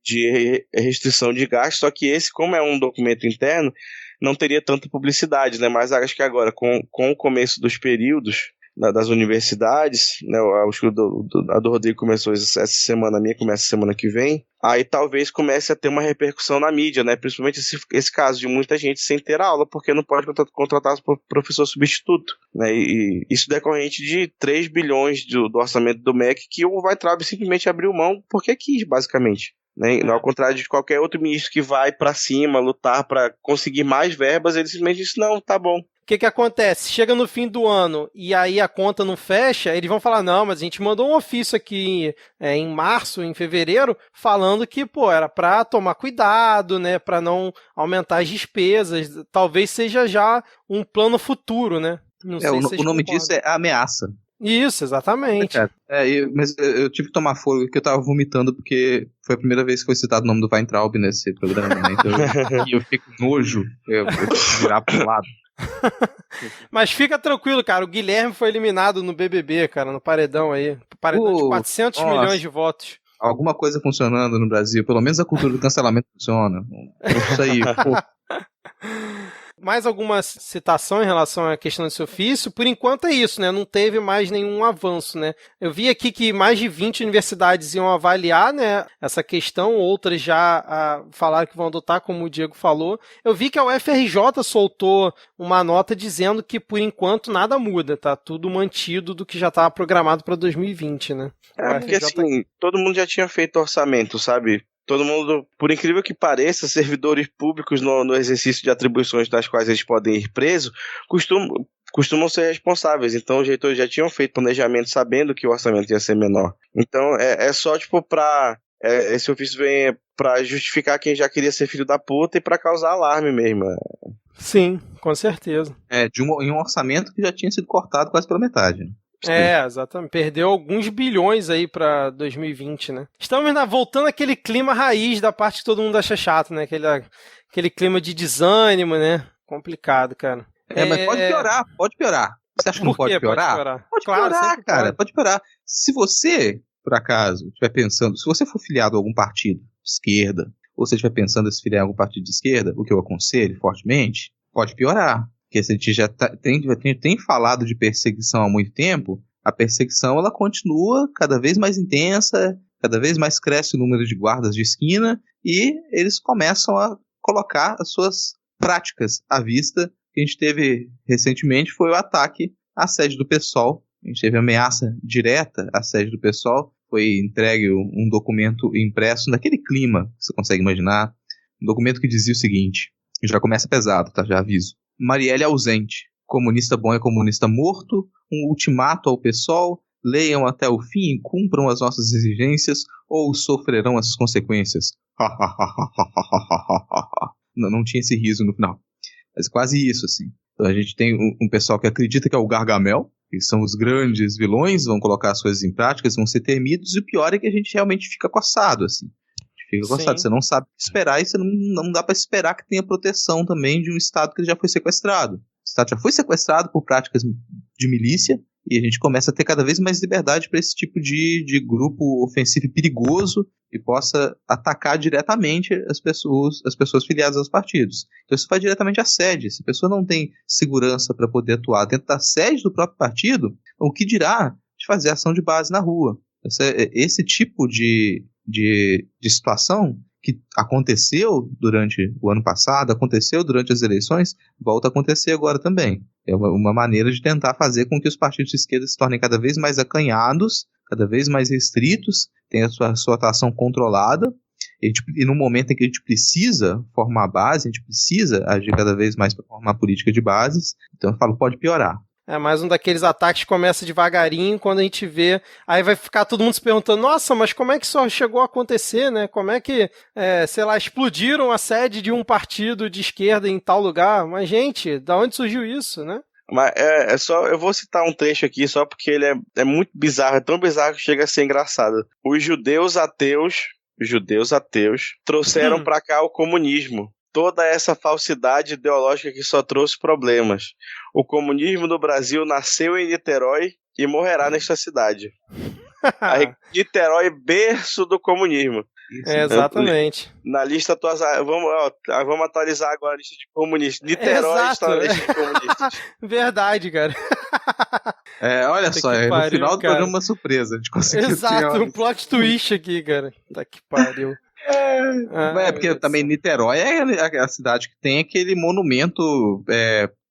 restrição de gasto, só que esse, como é um documento interno, não teria tanta publicidade, né? Mas acho que agora, com o começo dos períodos das universidades, né? A do Rodrigo começou essa semana, a minha começa semana que vem, aí talvez comece a ter uma repercussão na mídia, né? Principalmente esse caso de muita gente sem ter aula, porque não pode contratar professor substituto, né? E isso decorrente de 3 bilhões do orçamento do MEC, que o Weintraub simplesmente abriu mão porque quis, basicamente. Né? Ao contrário de qualquer outro ministro que vai para cima, lutar para conseguir mais verbas, ele simplesmente disse, não, tá bom. O que acontece? Chega no fim do ano e aí a conta não fecha, eles vão falar, não, mas a gente mandou um ofício aqui em março, em fevereiro, falando que, era para tomar cuidado, né, para não aumentar as despesas, talvez seja já um plano futuro, né? Não sei se o nome disso é ameaça. Isso, exatamente. Mas eu tive que tomar fôlego porque eu tava vomitando, porque foi a primeira vez que foi citado o nome do Weintraub nesse programa, né? Então, eu fiquei com nojo, eu virar pro lado. Mas fica tranquilo, cara, o Guilherme foi eliminado no BBB, cara, no paredão aí. Paredão de 400 milhões de votos. Alguma coisa funcionando no Brasil, pelo menos a cultura do cancelamento funciona. Isso aí, Mais alguma citação em relação à questão desse ofício? Por enquanto é isso, né? Não teve mais nenhum avanço, né? Eu vi aqui que mais de 20 universidades iam avaliar, né, essa questão, outras já falaram que vão adotar, como o Diego falou. Eu vi que a UFRJ soltou uma nota dizendo que, por enquanto, nada muda, tá? Tudo mantido do que já estava programado para 2020, né? Porque assim, todo mundo já tinha feito orçamento, sabe? Todo mundo, por incrível que pareça, servidores públicos no exercício de atribuições das quais eles podem ir presos, costumam ser responsáveis. Então, os reitores já tinham feito planejamento sabendo que o orçamento ia ser menor. Então, é só, tipo, esse ofício vem para justificar quem já queria ser filho da puta e para causar alarme mesmo. Sim, com certeza. Em um orçamento que já tinha sido cortado quase pela metade. Exatamente. Perdeu alguns bilhões aí pra 2020, né? Estamos voltando àquele clima raiz da parte que todo mundo acha chato, né? Aquele clima de desânimo, né? Complicado, cara. Mas pode piorar. Você acha que não pode piorar? Pode piorar, cara. Pode piorar. Se você, por acaso, estiver pensando, se você for filiado a algum partido de esquerda, ou você estiver pensando em se filiar a algum partido de esquerda, o que eu aconselho fortemente, pode piorar. Porque a gente já tem falado de perseguição há muito tempo, a perseguição ela continua cada vez mais intensa, cada vez mais cresce o número de guardas de esquina, e eles começam a colocar as suas práticas à vista. O que a gente teve recentemente foi o ataque à sede do PSOL, a gente teve ameaça direta à sede do PSOL, foi entregue um documento impresso naquele clima, que você consegue imaginar, um documento que dizia o seguinte, já começa pesado, tá? Já aviso. Marielle ausente. Comunista bom é comunista morto. Um ultimato ao PSOL. Leiam até o fim e cumpram as nossas exigências ou sofrerão as consequências. Não tinha esse riso no final. Mas quase isso, assim. Então a gente tem um pessoal que acredita que é o Gargamel, que são os grandes vilões, vão colocar as coisas em práticas, vão ser temidos, e o pior é que a gente realmente fica coçado, assim. Fica gostado. Você não sabe o que esperar e você não dá para esperar que tenha proteção também de um Estado que já foi sequestrado. O Estado já foi sequestrado por práticas de milícia e a gente começa a ter cada vez mais liberdade para esse tipo de grupo ofensivo e perigoso que possa atacar diretamente as pessoas filiadas aos partidos. Então isso vai diretamente à sede. Se a pessoa não tem segurança para poder atuar dentro da sede do próprio partido, o que dirá de fazer ação de base na rua? Esse tipo de situação que aconteceu durante o ano passado, aconteceu durante as eleições, volta a acontecer agora também. É uma maneira de tentar fazer com que os partidos de esquerda se tornem cada vez mais acanhados, cada vez mais restritos, tenham a sua atuação controlada, e no momento em que a gente precisa formar base, a gente precisa agir cada vez mais para formar política de bases, então eu falo, pode piorar. É mais um daqueles ataques que começa devagarinho, quando a gente vê, aí vai ficar todo mundo se perguntando, nossa, mas como é que isso chegou a acontecer, né? Como é que, sei lá, explodiram a sede de um partido de esquerda em tal lugar? Mas, gente, da onde surgiu isso, né? Mas eu vou citar um trecho aqui só porque ele é muito bizarro, é tão bizarro que chega a ser engraçado. Os judeus ateus trouxeram pra cá o comunismo. Toda essa falsidade ideológica que só trouxe problemas. O comunismo no Brasil nasceu em Niterói e morrerá nesta cidade. Niterói, berço do comunismo. Exatamente. Na lista, vamos atualizar agora a lista de comunistas. Niterói está na lista de comunistas. Verdade, cara. Olha só, no final do programa uma surpresa. A gente conseguiu. Exato, um plot twist aqui, cara. Tá que pariu. Porque também Niterói é a cidade que tem aquele monumento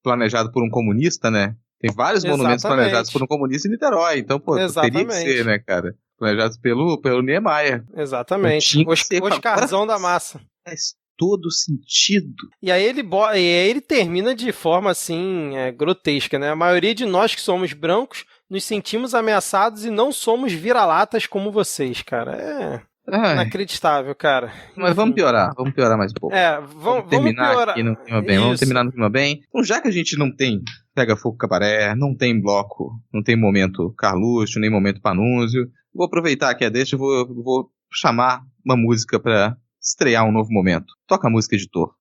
planejado por um comunista, né? Tem vários monumentos planejados por um comunista em Niterói. Então, teria que ser, né, cara? Planejados pelo Niemeyer. Exatamente. Oscarzão da massa. Faz todo sentido. E aí ele termina de forma, assim, grotesca, né? A maioria de nós que somos brancos nos sentimos ameaçados e não somos vira-latas como vocês, cara. Inacreditável, cara. Mas vamos piorar mais um pouco. Vamos terminar piorar. Aqui no clima bem. Vamos terminar no clima bem. Então, já que a gente não tem Pega Fogo Cabaré, não tem bloco, não tem momento Carluxo, nem momento Panúzio, vou aproveitar que deixa e vou chamar uma música para estrear um novo momento. Toca a música, editor.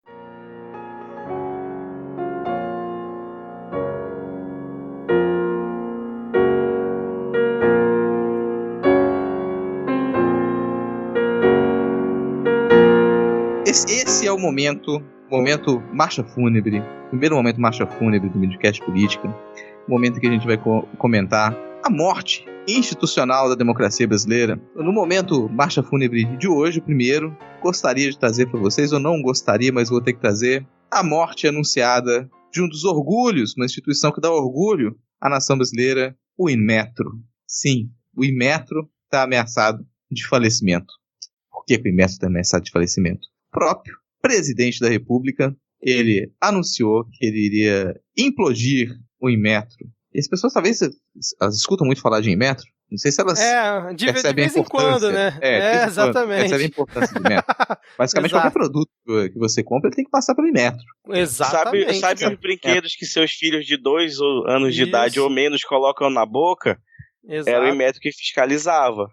Esse é o momento marcha fúnebre, primeiro momento marcha fúnebre do Midcast Política, momento em que a gente vai comentar a morte institucional da democracia brasileira. No momento marcha fúnebre de hoje, primeiro, gostaria de trazer para vocês, ou não gostaria, mas vou ter que trazer, a morte anunciada de um dos orgulhos, uma instituição que dá orgulho à nação brasileira, o Inmetro. Sim, o Inmetro está ameaçado de falecimento. Por que o Inmetro está ameaçado de falecimento? O próprio presidente da República, ele anunciou que ele iria implodir o Inmetro. E as pessoas talvez elas escutam muito falar de Inmetro, não sei se elas percebem de vez em quando, né? Exatamente. Percebem a importância do Inmetro. Basicamente, qualquer produto que você compra, ele tem que passar pelo Inmetro. Exatamente. Sabe os brinquedos que seus filhos de 2 anos de idade ou menos colocam na boca? Exato. Era o Inmetro que fiscalizava.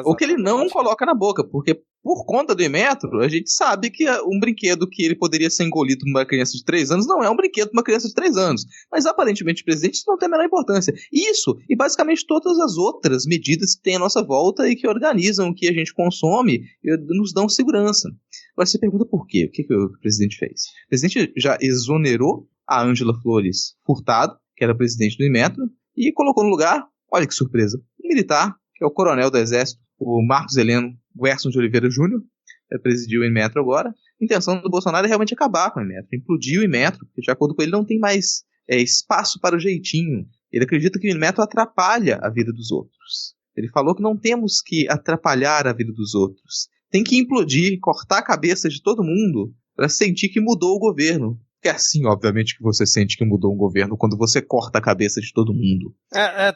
Ou que ele não coloca na boca, porque por conta do Inmetro, a gente sabe que um brinquedo que ele poderia ser engolido por uma criança de 3 anos não é um brinquedo para uma criança de 3 anos. Mas aparentemente o presidente isso não tem a menor importância. Isso, e basicamente todas as outras medidas que tem à nossa volta e que organizam o que a gente consome e nos dão segurança. Agora você pergunta por quê? O que o presidente fez? O presidente já exonerou a Ângela Flores Furtado, que era presidente do Inmetro, e colocou no lugar, olha que surpresa, um militar, que é o coronel do Exército, o Marcos Heleno Guerson de Oliveira Júnior, presidiu o Inmetro agora. A intenção do Bolsonaro é realmente acabar com o Inmetro, implodir o Inmetro, porque de acordo com ele não tem mais espaço para o jeitinho. Ele acredita que o Inmetro atrapalha a vida dos outros. Ele falou que não temos que atrapalhar a vida dos outros. Tem que implodir, cortar a cabeça de todo mundo para sentir que mudou o governo. Porque é assim, obviamente, que você sente que mudou um governo quando você corta a cabeça de todo mundo.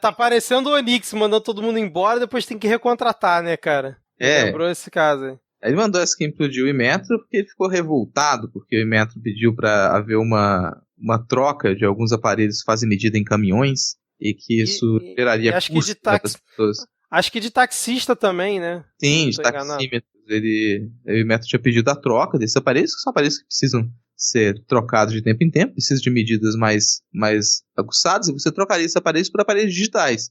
Tá parecendo o Onix, mandando todo mundo embora e depois tem que recontratar, né, cara? Lembrou esse caso aí. Ele mandou essa que implodiu o Inmetro porque ele ficou revoltado, porque o Inmetro pediu para haver uma troca de alguns aparelhos que fazem medida em caminhões e que isso geraria custos para as pessoas. Acho que de taxista também, né? Sim, de taxímetros. O Inmetro tinha pedido a troca desses aparelhos, que são aparelhos que precisam ser trocado de tempo em tempo, precisa de medidas mais aguçadas, e você trocaria esses aparelhos por aparelhos digitais,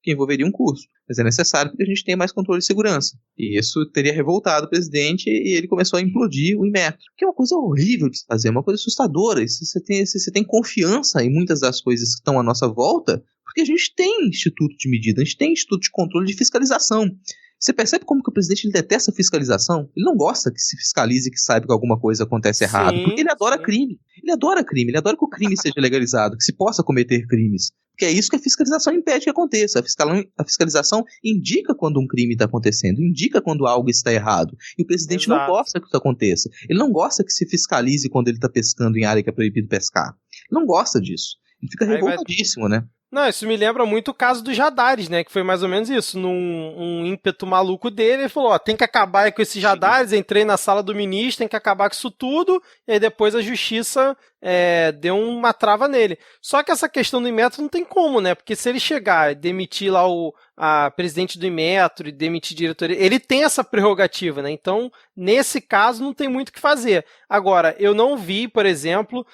que envolveria um custo. Mas é necessário porque a gente tenha mais controle de segurança. E isso teria revoltado o presidente e ele começou a implodir o Inmetro. Que é uma coisa horrível de se fazer, uma coisa assustadora. Você tem confiança em muitas das coisas que estão à nossa volta, porque a gente tem instituto de medida, a gente tem instituto de controle de fiscalização. Você percebe como que o presidente ele detesta a fiscalização? Ele não gosta que se fiscalize, que saiba que alguma coisa acontece errado, porque ele adora crime. Ele adora crime, ele adora que o crime seja legalizado, que se possa cometer crimes. Porque é isso que a fiscalização impede que aconteça. A fiscalização indica quando um crime está acontecendo, indica quando algo está errado. E o presidente não gosta que isso aconteça. Ele não gosta que se fiscalize quando ele está pescando em área que é proibido pescar. Ele não gosta disso. Ele fica revoltadíssimo, né? Não, isso me lembra muito o caso dos radares, né? Que foi mais ou menos isso. Num ímpeto maluco dele, ele falou, tem que acabar com esses radares. Entrei na sala do ministro, tem que acabar com isso tudo. E aí depois a justiça deu uma trava nele. Só que essa questão do Inmetro não tem como, né? Porque se ele chegar e demitir lá a presidente do Inmetro e demitir diretoria, ele tem essa prerrogativa, né? Então, nesse caso, não tem muito o que fazer. Agora, eu não vi, por exemplo,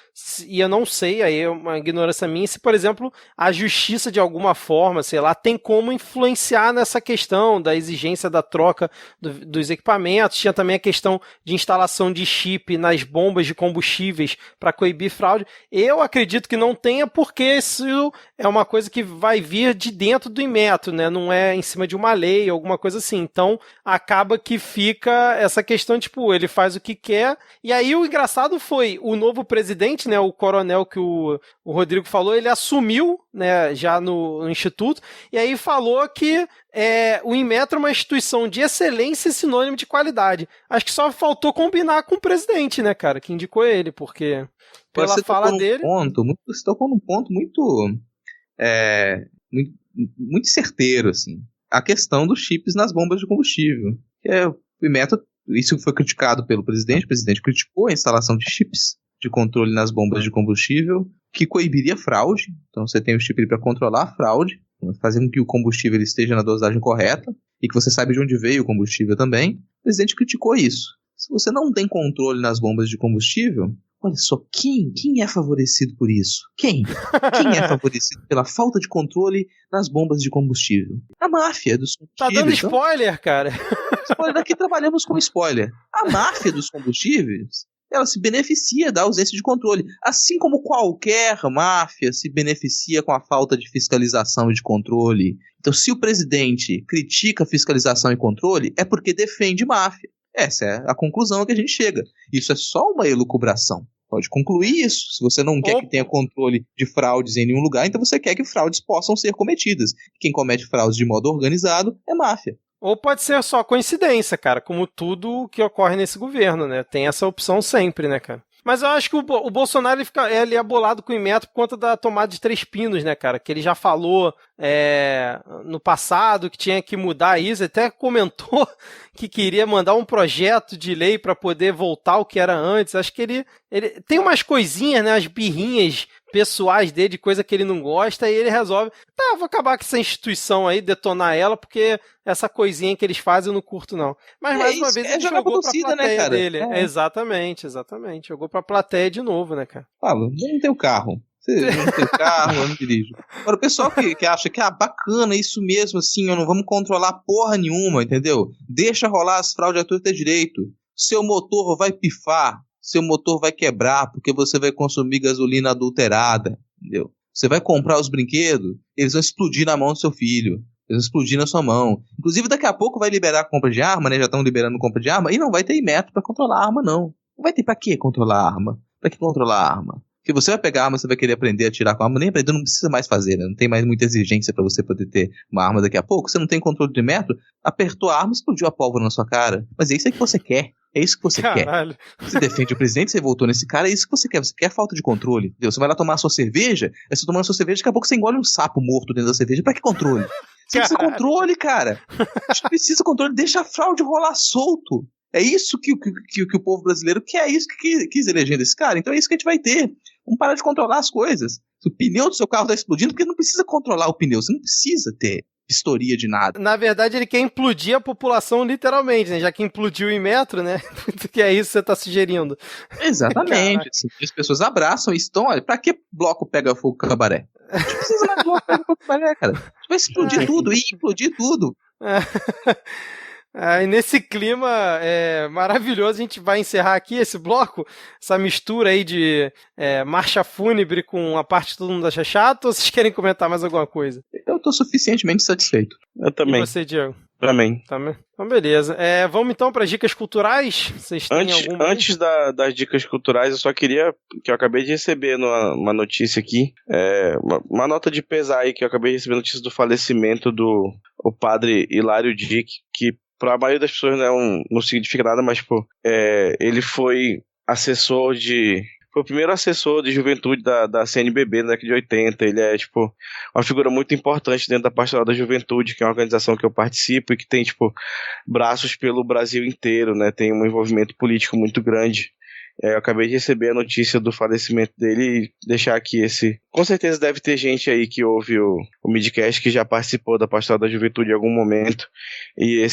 e eu não sei, aí é uma ignorância minha, se, por exemplo, a justiça de alguma forma, sei lá, tem como influenciar nessa questão da exigência da troca dos equipamentos. Tinha também a questão de instalação de chip nas bombas de combustíveis para coibir fraude. Eu acredito que não tenha, porque isso é uma coisa que vai vir de dentro do Inmetro, né? Não é em cima de uma lei, alguma coisa assim. Então, acaba que fica essa questão, tipo, ele faz o que quer. E aí, o engraçado foi, o novo presidente, né, o coronel que o Rodrigo falou, ele assumiu, né, já no Instituto, e aí falou que o Inmetro é uma instituição de excelência e sinônimo de qualidade. Acho que só faltou combinar com o presidente, né, cara, que indicou ele, porque pela fala dele... Você tocou num ponto muito certeiro, assim. A questão dos chips nas bombas de combustível. O Inmetro, isso foi criticado pelo presidente. O presidente criticou a instalação de chips de controle nas bombas de combustível, que coibiria fraude. Então você tem o chip para controlar a fraude, fazendo com que o combustível ele esteja na dosagem correta e que você saiba de onde veio o combustível também. O presidente criticou isso. Se você não tem controle nas bombas de combustível, olha só, quem é favorecido por isso? Quem é favorecido pela falta de controle nas bombas de combustível? A máfia dos combustíveis. Tá dando spoiler, cara. Spoiler, daqui trabalhamos com spoiler. A máfia dos combustíveis, ela se beneficia da ausência de controle. Assim como qualquer máfia se beneficia com a falta de fiscalização e de controle. Então, se o presidente critica fiscalização e controle, é porque defende máfia. Essa é a conclusão a que a gente chega. Isso é só uma elucubração. Pode concluir isso. Se você não quer que tenha controle de fraudes em nenhum lugar, então você quer que fraudes possam ser cometidas. Quem comete fraudes de modo organizado é máfia. Ou pode ser só coincidência, cara, como tudo que ocorre nesse governo, né? Tem essa opção sempre, né, cara? Mas eu acho que o Bolsonaro ele é bolado com o Inmetro por conta da tomada de 3 pinos, né, cara? Que ele já falou no passado que tinha que mudar isso, até comentou que queria mandar um projeto de lei para poder voltar ao que era antes. Acho que ele tem umas coisinhas, né, as birrinhas pessoais dele, de coisa que ele não gosta, e ele resolve, vou acabar com essa instituição aí, detonar ela, porque essa coisinha que eles fazem eu não curto, não. Mas mais uma vez ele jogou pra plateia, né, cara? Dele. Exatamente. Jogou pra plateia de novo, né, cara? Falo, eu não tenho carro. Você não tem carro, eu não dirijo. Agora, o pessoal que acha que, bacana, isso mesmo, assim, não vamos controlar porra nenhuma, entendeu? Deixa rolar as fraudes a tudo ter direito. Seu motor vai pifar, seu motor vai quebrar, porque você vai consumir gasolina adulterada, entendeu? Você vai comprar os brinquedos, eles vão explodir na mão do seu filho. Eles vão explodir na sua mão. Inclusive, daqui a pouco vai liberar a compra de arma, né? Já estão liberando compra de arma, e não vai ter Inmetro pra controlar a arma, não. Não vai ter pra que controlar a arma? Pra que controlar a arma? Porque você vai pegar a arma, você vai querer aprender a atirar com a arma, nem aprender, não precisa mais fazer, né? Não tem mais muita exigência pra você poder ter uma arma daqui a pouco. Você não tem controle de metro, apertou a arma e explodiu a pólvora na sua cara. Mas é isso aí que você quer. É isso que você quer. Você defende o presidente, você votou nesse cara, é isso que você quer. Você quer falta de controle. Entendeu? Você vai lá tomar a sua cerveja, aí você tomando a sua cerveja, daqui a pouco você engole um sapo morto dentro da cerveja. Pra que controle? Você precisa de controle, cara. A gente precisa de controle. Deixa a fraude rolar solto. É isso que o povo brasileiro quer, é isso que quis eleger desse cara. Então é isso que a gente vai ter. Vamos parar de controlar as coisas. Se o pneu do seu carro está explodindo, porque não precisa controlar o pneu. Você não precisa ter vistoria de nada. Na verdade, ele quer implodir a população literalmente, né? Já que implodiu em metro, né? Que é isso que você tá sugerindo. Exatamente. Assim, as pessoas abraçam e estão, olha, pra que bloco pega fogo cabaré? Não precisa mais bloco pega fogo cabaré, cara. Vai explodir tudo, implodir tudo. E nesse clima maravilhoso, a gente vai encerrar aqui esse bloco, essa mistura aí de marcha fúnebre com a parte que todo mundo acha chato, ou vocês querem comentar mais alguma coisa? Eu tô suficientemente satisfeito. Eu também. E você, Diego? Também. Então, beleza. Vamos então para as dicas culturais? Vocês têm alguma? Antes das dicas culturais, eu só queria, que eu acabei de receber uma notícia aqui, uma nota de pesar aí, que eu acabei de receber notícia do falecimento do padre Hilário Dick, que para a maioria das pessoas não significa nada, mas ele foi foi o primeiro assessor de juventude da CNBB na década de 80. Ele é, uma figura muito importante dentro da Pastoral da Juventude, que é uma organização que eu participo e que tem, braços pelo Brasil inteiro, né? Tem um envolvimento político muito grande. Eu acabei de receber a notícia do falecimento dele e deixar aqui Com certeza deve ter gente aí que ouve o Midcast que já participou da Pastoral da Juventude em algum momento. E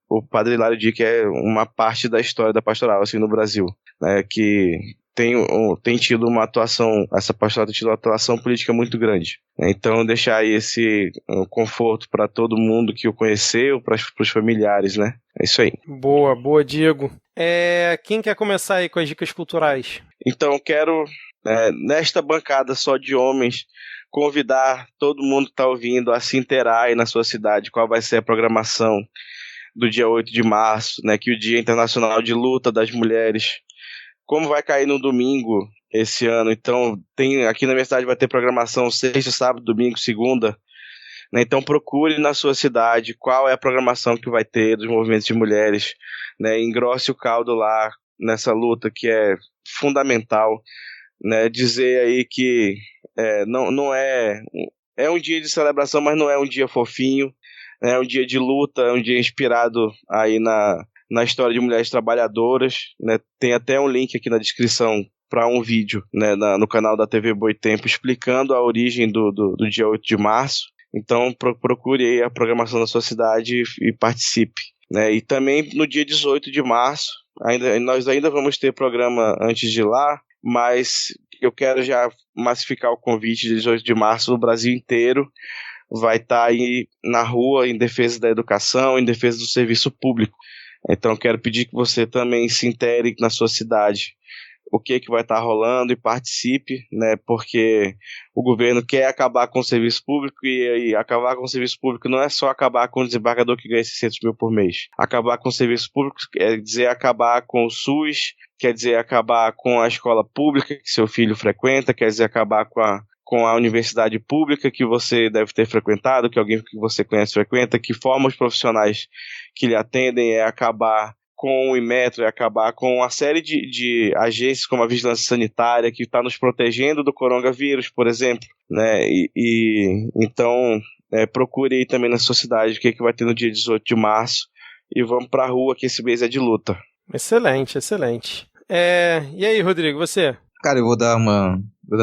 o Padre Hilário Dick é uma parte da história da pastoral, assim, no Brasil, né? Que tem tido essa pastoral tem tido uma atuação política muito grande. Então, deixar aí esse conforto para todo mundo que o conheceu, para os familiares, né? É isso aí. Boa, Diego. Quem quer começar aí com as dicas culturais? Então, quero, nesta bancada só de homens, convidar todo mundo que está ouvindo a se inteirar aí na sua cidade qual vai ser a programação do dia 8 de março, né? Que é o Dia Internacional de Luta das Mulheres. Como vai cair no domingo esse ano, então aqui na minha cidade vai ter programação sexta, sábado, domingo, segunda, né? Então procure na sua cidade qual é a programação que vai ter dos movimentos de mulheres, né? Engrosse o caldo lá nessa luta que é fundamental, né? Dizer aí que não é um dia de celebração, mas não é um dia fofinho, né? É um dia de luta, é um dia inspirado aí na história de mulheres trabalhadoras, né? Tem até um link aqui na descrição para um vídeo, né, no canal da TV Boitempo explicando a origem do dia 8 de março. Então procure aí a programação da sua cidade e participe, né? E também no dia 18 de março, nós ainda vamos ter programa antes de lá, mas eu quero já massificar o convite de 18 de março no Brasil inteiro. Vai estar aí na rua em defesa da educação, em defesa do serviço público. Então quero pedir que você também se intere na sua cidade o que vai estar rolando e participe, né? Porque o governo quer acabar com o serviço público e acabar com o serviço público não é só acabar com o desembargador que ganha 600 mil por mês. Acabar com o serviço público quer dizer acabar com o SUS, quer dizer acabar com a escola pública que seu filho frequenta, quer dizer acabar com a universidade pública que você deve ter frequentado, que alguém que você conhece frequenta, que forma os profissionais que lhe atendem, é acabar com o Inmetro, é acabar com uma série de agências como a Vigilância Sanitária, que está nos protegendo do coronavírus, por exemplo, né? Então, procure aí também na sua cidade o que vai ter no dia 18 de março e vamos para a rua, que esse mês é de luta. Excelente. E aí, Rodrigo, você? Cara, eu vou dar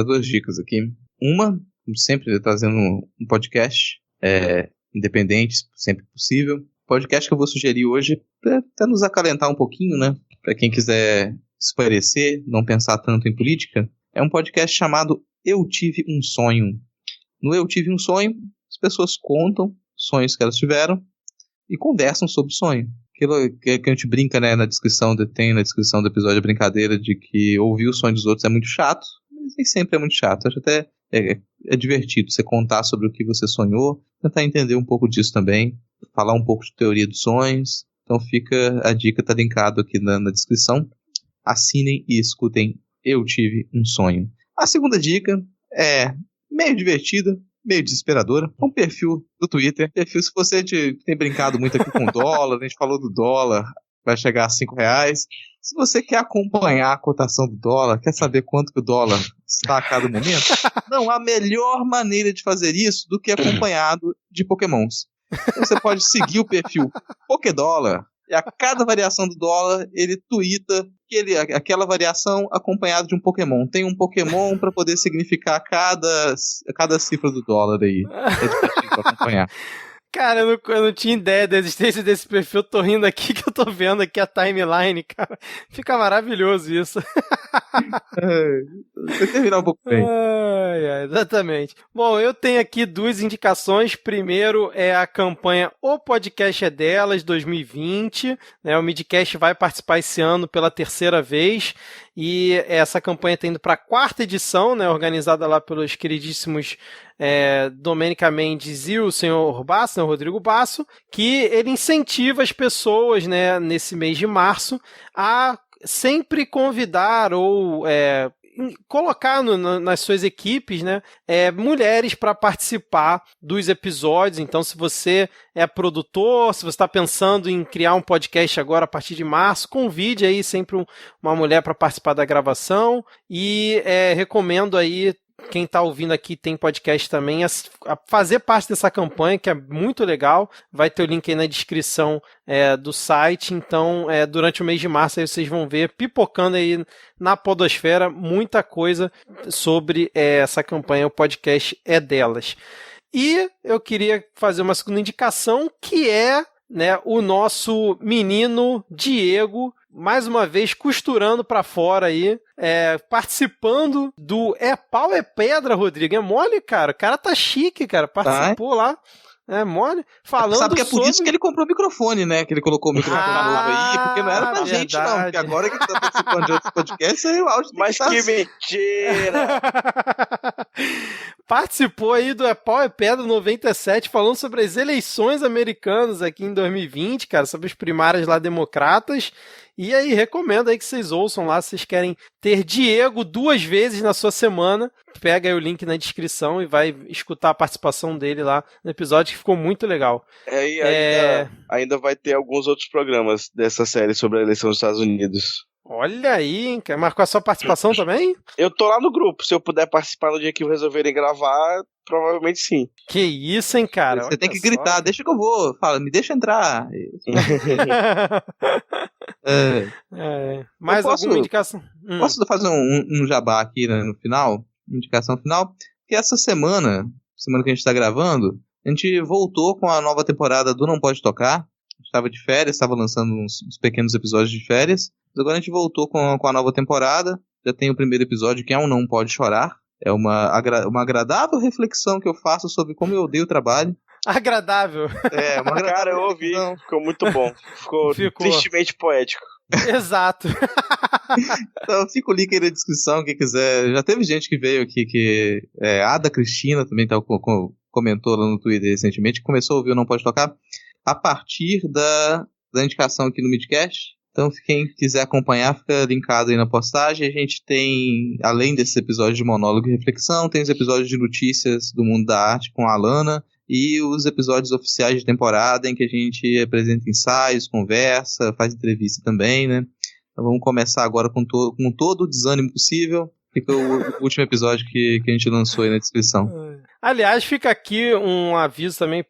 2 dicas aqui. Uma, como sempre, trazendo um podcast independente, sempre possível. O podcast que eu vou sugerir hoje, para até nos acalentar um pouquinho, né? Para quem quiser espairecer, não pensar tanto em política, é um podcast chamado Eu Tive um Sonho. No Eu Tive um Sonho, as pessoas contam sonhos que elas tiveram e conversam sobre o sonho. Aquilo que a gente brinca, né, tem na descrição do episódio a brincadeira de que ouvir o sonho dos outros é muito chato, mas nem sempre é muito chato. Acho até é divertido você contar sobre o que você sonhou, tentar entender um pouco disso também, falar um pouco de teoria dos sonhos. Então fica a dica, tá linkado aqui na descrição. Assinem e escutem Eu Tive um Sonho. A segunda dica é meio divertida, meio desesperadora. É um perfil do Twitter. Se você tem brincado muito aqui com o dólar, a gente falou do dólar, vai chegar a R$5. Se você quer acompanhar a cotação do dólar, quer saber quanto que o dólar está a cada momento, não há melhor maneira de fazer isso do que acompanhado de pokémons. Então você pode seguir o perfil Pokédólar e a cada variação do dólar ele tuita aquela variação acompanhada de um Pokémon. Tem um Pokémon para poder significar cada cifra do dólar aí. É divertido para acompanhar. Cara, eu não tinha ideia da existência desse perfil. Tô rindo aqui que eu tô vendo aqui a timeline, cara. Fica maravilhoso isso. Você terminar um pouco bem. Exatamente. Bom, eu tenho aqui 2 indicações. Primeiro é a campanha O Podcast é Delas 2020. Né? O Midcast vai participar esse ano pela 3ª vez. E essa campanha está indo para a 4ª edição, né? Organizada lá pelos queridíssimos Domênica Mendes e o senhor Basso, né? O Rodrigo Basso, que ele incentiva as pessoas, né, nesse mês de março a sempre convidar ou colocar nas suas equipes, né, mulheres para participar dos episódios. Então, se você é produtor, se você está pensando em criar um podcast agora a partir de março, convide aí sempre uma mulher para participar da gravação e recomendo aí quem está ouvindo aqui tem podcast também, a fazer parte dessa campanha, que é muito legal. Vai ter o link aí na descrição do site. Então, durante o mês de março, aí vocês vão ver pipocando aí na podosfera muita coisa sobre essa campanha. O podcast é delas. E eu queria fazer uma segunda indicação, que é, né, o nosso menino Diego, mais uma vez costurando pra fora aí, participando do É Pau é Pedra, Rodrigo. É mole, cara? O cara tá chique, cara. Participou lá. É mole. Falando Sabe que é por isso que ele comprou o microfone, né? Que ele colocou o microfone novo aí, porque não era pra gente, não. Porque agora que ele tá participando de outros podcasts, aí o áudio tem Mas que mentira! Participou aí do É Pau é Pedra 97, falando sobre as eleições americanas aqui em 2020, cara, sobre as primárias lá democratas. E aí, recomendo aí que vocês ouçam lá, se vocês querem ter Diego 2 vezes na sua semana. Pega aí o link na descrição e vai escutar a participação dele lá no episódio, que ficou muito legal. Ainda vai ter alguns outros programas dessa série sobre a eleição dos Estados Unidos. Olha aí, hein? Marcou a sua participação também? Eu tô lá no grupo, se eu puder participar no dia que resolverem gravar, provavelmente sim. Que isso, hein, cara? Você tem que gritar, deixa que eu vou. Fala, me deixa entrar. Mais alguma indicação? Posso fazer um jabá aqui, né, no final? Indicação final. Que essa semana que a gente tá gravando, a gente voltou com a nova temporada do Não Pode Tocar. A gente tava de férias, estava lançando uns pequenos episódios de férias. Mas agora a gente voltou com a nova temporada. Já tem o primeiro episódio, que é um Não Pode Chorar. É uma agradável reflexão que eu faço sobre como eu odeio o trabalho. Agradável. Cara, eu ouvi. Ficou muito bom. Ficou tristemente poético. Exato. Então fica o link aí na descrição, quem quiser. Já teve gente que veio aqui, que a Ada Cristina também comentou lá no Twitter recentemente, que começou a ouvir o Não Pode Tocar a partir da indicação aqui no Midcast. Então, quem quiser acompanhar, fica linkado aí na postagem. A gente tem, além desses episódios de monólogo e reflexão, tem os episódios de notícias do mundo da arte com a Alana e os episódios oficiais de temporada em que a gente apresenta ensaios, conversa, faz entrevista também, né? Então vamos começar agora com todo o desânimo possível. Fica o último episódio que a gente lançou aí na descrição. Aliás, fica aqui um aviso também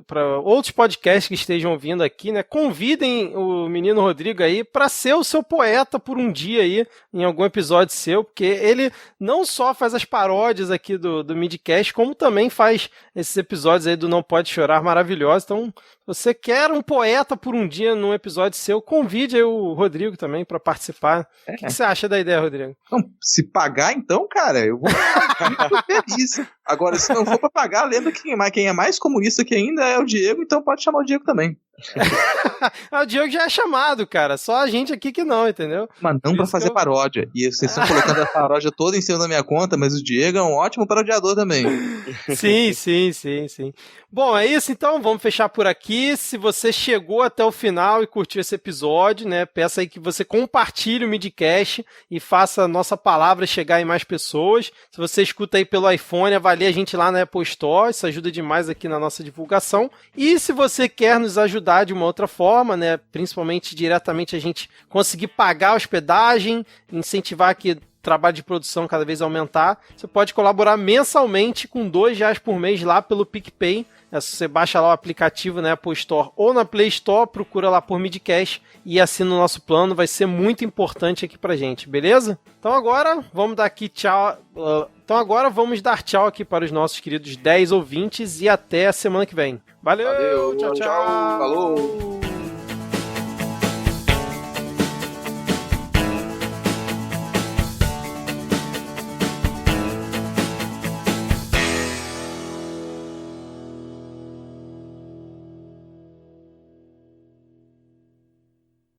para outros podcasts que estejam ouvindo aqui, né? Convidem o menino Rodrigo aí para ser o seu poeta por um dia aí, em algum episódio seu, porque ele não só faz as paródias aqui do Midcast, como também faz esses episódios aí do Não Pode Chorar maravilhosos. Então, se você quer um poeta por um dia num episódio seu, convide aí o Rodrigo também para participar. O que você acha da ideia, Rodrigo? Não, se pagar então, cara, eu vou ficar muito feliz. Agora, se não for pra pagar, lembra que quem é mais comunista que ainda é o Diego, então pode chamar o Diego também. O Diego já é chamado, cara. Só a gente aqui que não, entendeu? Mas não pra fazer paródia. E vocês estão colocando a paródia toda em cima da minha conta, mas o Diego é um ótimo parodiador também. Sim. Bom, é isso então. Vamos fechar por aqui. Se você chegou até o final e curtiu esse episódio, né? Peço aí que você compartilhe o Midcast e faça a nossa palavra chegar em mais pessoas. Se você escuta aí pelo iPhone, avalie a gente lá na Apple Store. Isso ajuda demais aqui na nossa divulgação. E se você quer nos ajudar de uma outra forma, né? Principalmente diretamente a gente conseguir pagar a hospedagem, incentivar que o trabalho de produção cada vez aumentar, você pode colaborar mensalmente com R$2 por mês lá pelo PicPay. Você baixa lá o aplicativo na Apple Store ou na Play Store, procura lá por Midcast e assina o nosso plano, vai ser muito importante aqui pra gente, beleza? Então agora, vamos dar aqui tchau. Então agora vamos dar tchau aqui para os nossos queridos 10 ouvintes e até a semana que vem. Valeu, Valeu, tchau, tchau. Falou.